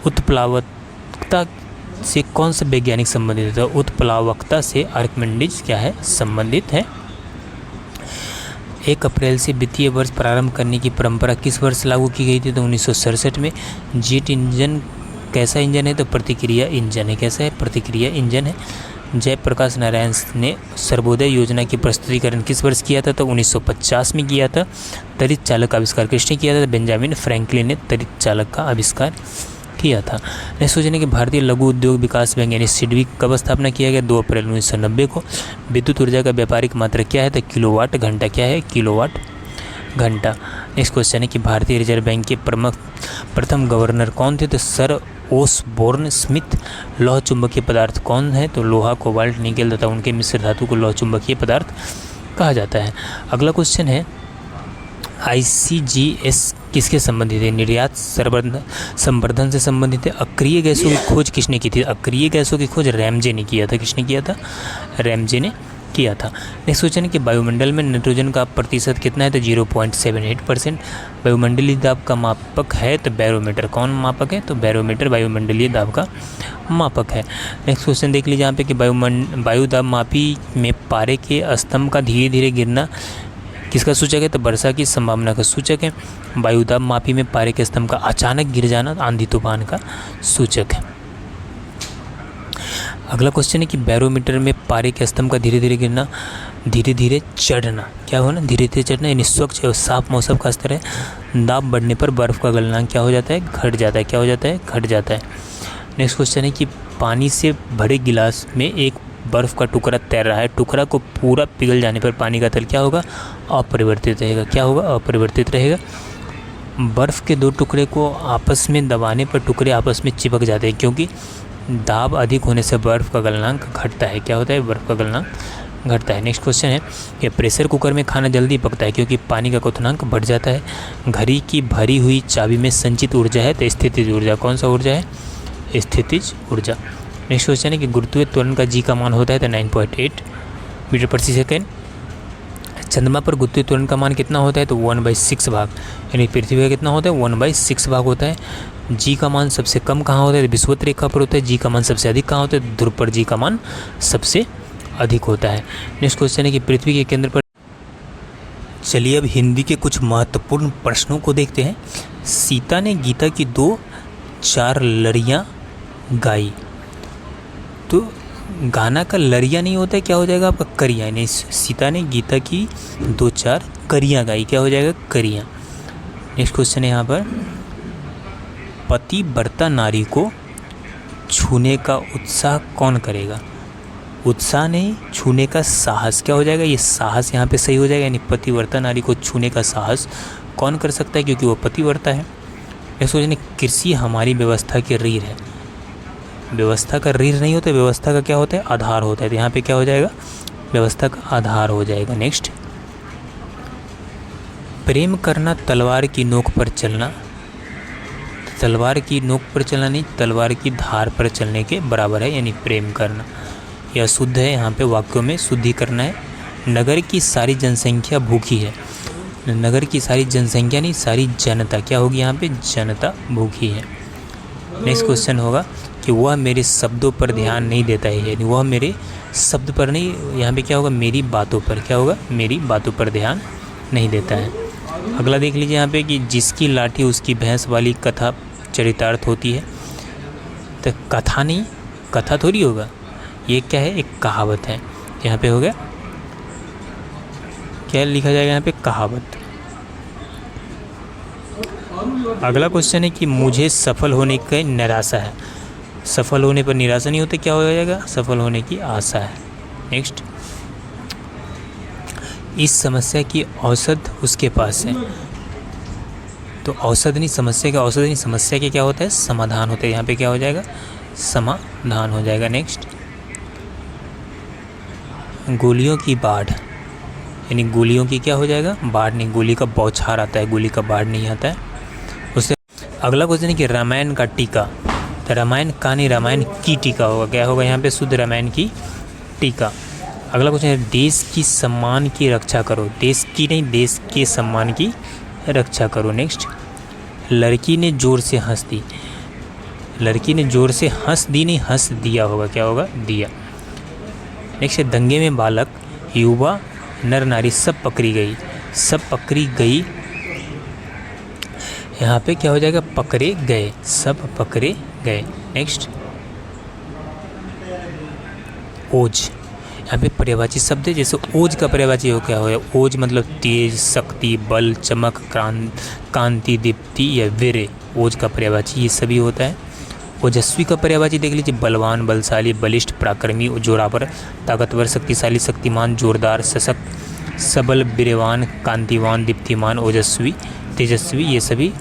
उत्प्लावकता से कौन सा वैज्ञानिक संबंधित है? तो उत्प्लावकता से आर्किमिडीज क्या है? संबंधित है। 1 अप्रैल से वित्तीय वर्ष प्रारंभ करने की परंपरा किस वर्ष लागू की गई थी? तो 1967 में। जेट इंजन कैसा इंजन है? तो प्रतिक्रिया इंजन है। कैसा है? प्रतिक्रिया इंजन है। जयप्रकाश नारायण ने सर्वोदय योजना की प्रस्तुतिकरण किस वर्ष किया था? तो 1950 में किया था। त्वरित चालक का आविष्कार किसने किया था? बेंजामिन फ्रैंकलिन ने त्वरित चालक का आविष्कार किया था। नेक्स्ट क्वेश्चन है कि भारतीय लघु उद्योग विकास बैंक यानी सिडबी कब स्थापना किया गया? 2 अप्रैल 1990 को। विद्युत ऊर्जा का व्यापारिक मात्रा क्या है? तो किलोवाट घंटा। क्या है? किलोवाट घंटा। नेक्स्ट क्वेश्चन है कि भारतीय रिजर्व बैंक के प्रथम गवर्नर कौन थे? तो सर ओसबोर्न स्मिथ। लौह चुंबकीय पदार्थ कौन है? तो लोहा, कोबाल्ट, निकेल तथा उनके मिश्र धातु को लौह चुंबकीय पदार्थ कहा जाता है। अगला क्वेश्चन है ICGS किसके संबंधित है? निर्यात संवर्धन से संबंधित है। अक्रिय गैसों की खोज किसने की थी? अक्रिय गैसों की खोज रैमजे ने किया था। किसने किया था? रैमजे ने किया था। नेक्स्ट क्वेश्चन है कि वायुमंडल में नाइट्रोजन का प्रतिशत कितना है? तो 0.78%। वायुमंडलीय दाब का मापक है? तो बैरोमीटर। कौन मापक है? तो बैरोमीटर वायुमंडलीय दाब का मापक है। नेक्स्ट क्वेश्चन देख लीजिए यहाँ पे कि वायु दाब मापी में पारे के स्तंभ का धीरे धीरे गिरना किसका सूचक है? तो वर्षा की संभावना का सूचक है। वायुदाब मापी में पारे के स्तंभ का अचानक गिर जाना आंधी तूफान का सूचक है। अगला क्वेश्चन है कि बैरोमीटर में पारे के स्तंभ का धीरे धीरे गिरना, धीरे धीरे चढ़ना क्या होना? धीरे धीरे चढ़ना यानी स्वच्छ और साफ मौसम का स्तर है। दाब बढ़ने पर बर्फ़ का गलनांक क्या हो जाता है? घट जाता है। क्या हो जाता है? घट जाता है। नेक्स्ट क्वेश्चन है कि पानी से भरे गिलास में एक बर्फ़ का टुकड़ा तैर रहा है। टुकड़ा को पूरा पिघल जाने पर पानी का तल क्या होगा? अपरिवर्तित रहेगा। क्या होगा? अपरिवर्तित रहेगा। बर्फ़ के 2 टुकड़े को आपस में दबाने पर टुकड़े आपस में चिपक जाते हैं क्योंकि दाब अधिक होने से बर्फ़ का गलनांक घटता है। क्या होता है? बर्फ़ का गलनांक घटता है। नेक्स्ट क्वेश्चन है कि प्रेशर कुकर में खाना जल्दी पकता है क्योंकि पानी का क्वथनांक बढ़ जाता है। घड़ी की भरी हुई चाबी में संचित ऊर्जा है तो स्थितिज ऊर्जा। कौन सा ऊर्जा है? स्थितिज ऊर्जा। नेक्स्ट क्वेश्चन है कि गुरुत्वीय त्वरण का जी का मान होता है तो 9.8 मीटर प्रति सेकेंड। चंद्रमा पर गुरुत्वीय त्वरण का मान कितना होता है तो 1/6 भाग, यानी पृथ्वी का कितना होता है 1/6 भाग होता है। जी का मान सबसे कम कहाँ होता है तो विषुवत रेखा पर होता है। जी का मान सबसे अधिक कहाँ होता है, ध्रुव पर जी का मान सबसे अधिक होता है। नेक्स्ट क्वेश्चन है कि पृथ्वी के केंद्र पर, चलिए अब हिंदी के कुछ महत्वपूर्ण प्रश्नों को देखते हैं। सीता ने गीता की 2-4 लड़ियाँ गाई, तो गाना का लड़ियाँ नहीं होता है, क्या हो जाएगा आपका करियाँ, यानी सीता ने गीता की 2-4 करियाँ गाई, क्या हो जाएगा करियाँ। नेक्स्ट क्वेश्चन है यहाँ पर, पतिव्रता नारी को छूने का उत्साह कौन करेगा। उत्साह नहीं, छूने का साहस, क्या हो जाएगा ये साहस यहाँ पे सही हो जाएगा, यानी पतिव्रता नारी को छूने का साहस कौन कर सकता है, क्योंकि वो पतिव्रता है। नेक्स्ट क्वेश्चन, कृषि हमारी व्यवस्था की रीढ़ है। व्यवस्था का रीढ़ नहीं होता, व्यवस्था का क्या होता है आधार होता है, तो यहाँ पे क्या हो जाएगा व्यवस्था का आधार हो जाएगा। नेक्स्ट, प्रेम करना तलवार की नोक पर चलना, तलवार की नोक पर चलना नहीं, तलवार की धार पर चलने के बराबर है, यानी प्रेम करना। यह शुद्ध है, यहाँ पे वाक्यों में शुद्धि करना है। नगर की सारी जनसंख्या भूखी है, नगर की सारी जनसंख्या नहीं सारी जनता, क्या होगी यहाँ पे जनता भूखी है। नेक्स्ट क्वेश्चन होगा कि वह मेरे शब्दों पर ध्यान नहीं देता है, यानी वह मेरे शब्द पर नहीं, यहाँ पे क्या होगा मेरी बातों पर, क्या होगा मेरी बातों पर ध्यान नहीं देता है। अगला देख लीजिए यहाँ पे कि जिसकी लाठी उसकी भैंस वाली कथा चरितार्थ होती है, तो कथा नहीं कथा थोड़ी होगा, ये क्या है एक कहावत है। यहाँ पे हो गया क्या लिखा जाएगा यहाँ पे कहावत। अगला क्वेश्चन है कि मुझे सफल होने की निराशा है, सफल होने पर निराशा नहीं होती, क्या हो जाएगा सफल होने की आशा है। नेक्स्ट, इस समस्या की औषध उसके पास है, तो औषध नहीं समस्या का, औषध नहीं समस्या के क्या होता है समाधान होता है, यहाँ पे क्या हो जाएगा समाधान हो जाएगा। नेक्स्ट, गोलियों की बाढ़, यानी गोलियों की क्या हो जाएगा बाढ़ नहीं, गोली का बौछार आता है, गोली का बाढ़ नहीं आता है उससे। अगला क्वेश्चन है कि रामायण का टीका, तो रामायण का नहीं रामायण की टीका होगा, क्या होगा यहाँ पे शुद्ध रामायण की टीका। अगला क्वेश्चन है देश की सम्मान की रक्षा करो, देश की नहीं देश के सम्मान की रक्षा करो। नेक्स्ट, लड़की ने जोर से हंस दी, लड़की ने जोर से हंस दी नहीं हंस दिया होगा, क्या होगा दिया। नेक्स्ट, दंगे में बालक युवा नर नारी सब पकड़ी गई, सब पकड़ी गई, यहाँ पे क्या हो जाएगा पकड़े गए, सब पकड़े गए। नेक्स्ट, ओज, यहाँ पे पर्यायवाची शब्द है, जैसे ओज का पर्यायवाची हो क्या हो, ओज मतलब तेज शक्ति बल चमक कांति दीप्ति या वीर, ओज का पर्यायवाची ये सभी होता है। ओजस्वी का पर्यायवाची देख लीजिए, बलवान बलशाली बलिष्ठ पराक्रमी जोरावर ताकतवर शक्तिशाली शक्तिमान जोरदार सशक्त सबल वीरवान कांतिवान दीप्तिमान ओजस्वी तेजस्वी, ये सभी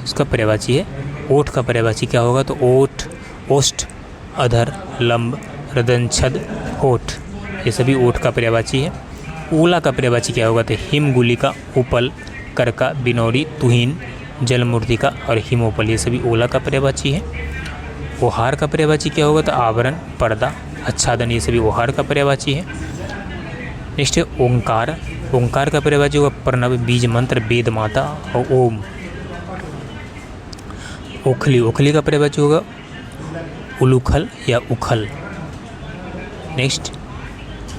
उसका पर्यायवाची है। ओठ का पर्यायवाची क्या होगा तो ओठ ओष्ठ अधर लंब हृदय छद होठ, ये सभी ओठ का पर्यायवाची है। ओला का पर्यायवाची क्या होगा तो हिमगुलिका उपल करका बिनौरी तुहिन जलमूर्तिका और हिमोपल, ये सभी ओला का पर्यायवाची है। ओहार का पर्यायवाची क्या होगा तो आवरण पर्दा आच्छादन, ये सभी ओहार का पर्यायवाची है। नेक्स्ट है ओंकार, ओंकार का पर्यायवाची होगा प्रणव बीज मंत्र वेद माता और ओम। ओखली, ओखली का पर्यायवाची होगा उलूखल या उखल। नेक्स्ट,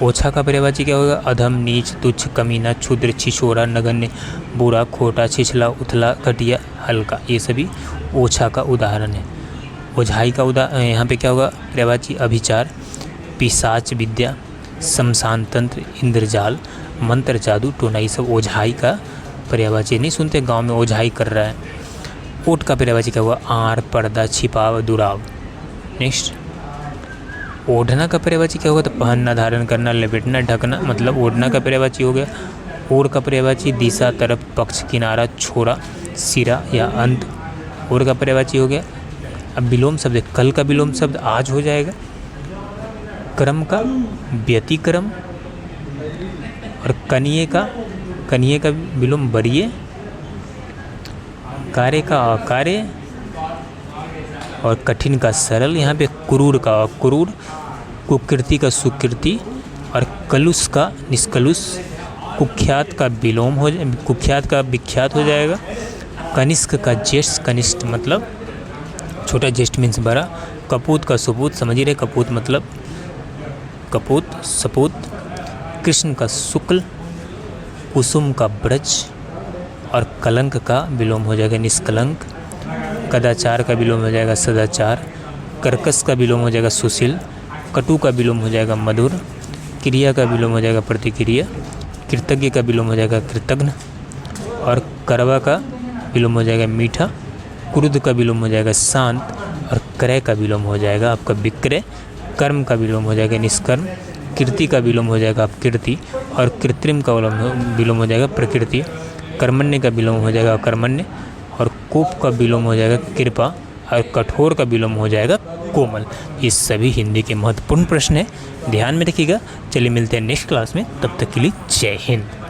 ओछा का पर्यायवाची क्या होगा अधम नीच तुच्छ कमीना क्षुद्र छिछोरा नगण्य बुरा खोटा छिछला उथला घटिया हल्का, ये सभी ओछा का उदाहरण है। ओझाई का यहाँ पे क्या होगा पर्यायवाची अभिचार पिशाच विद्या शमशान तंत्र इंद्रजाल मंत्र जादू टोना, ये सब ओझाई का पर्यायवाची। नहीं सुनते गांव में ओझाई कर रहा है। ओट का पर्यायवाची क्या हुआ आर पर्दा छिपाव दुराव। नेक्स्ट, ओढ़ना का पर्यायवाची क्या होगा तो पहनना धारण करना लपेटना ढकना, मतलब ओढ़ना का पर्यायवाची हो गया। ओर का पर्यायवाची दिशा तरफ पक्ष किनारा छोरा सिरा या अंत, ओर का पर्यायवाची हो गया। अब विलोम शब्द, कल का विलोम शब्द आज हो जाएगा। क्रम का व्यतिक्रम और कनिये का विलोम बरिये, कार्य का अकार्य और कठिन का सरल, यहाँ पे क्रूर का अक्रूर, कुकीर्ति का सुकीर्ति, और कलुष का निष्कलुष, कुख्यात का विलोम हो जाए, कुख्यात का विख्यात हो जाएगा। कनिष्क का ज्येष्ठ, कनिष्ठ मतलब छोटा, ज्येष्ठ मीन्स बड़ा। कपूत का सुपूत, समझ ही रहे, कपूत मतलब कपूत सपूत। कृष्ण का शुक्ल, कुसुम का ब्रज, और कलंक का विलोम हो जाएगा निष्कलंक। कदाचार का विलोम हो जाएगा सदाचार। कर्कश का विलोम हो जाएगा सुशील। कटु का विलोम हो जाएगा मधुर। क्रिया का विलोम हो जाएगा प्रतिक्रिया। कृतज्ञ का विलोम हो जाएगा कृतघ्न। और करवा का विलोम हो जाएगा मीठा। क्रुद्ध का विलोम हो जाएगा शांत। और क्रय का विलोम हो जाएगा आपका विक्रय। कर्म का विलोम हो जाएगा निष्कर्म। कीर्ति का विलोम हो जाएगा कीर्ति। और कृत्रिम का विलोम हो जाएगा प्रकृति। कर्मण्य का विलोम हो जाएगा अकर्मण्य। और कोप का विलोम हो जाएगा कृपा। और कठोर का विलोम हो जाएगा कोमल। ये सभी हिंदी के महत्वपूर्ण प्रश्न हैं, ध्यान में रखिएगा। चलिए मिलते हैं नेक्स्ट क्लास में, तब तक के लिए जय हिंद।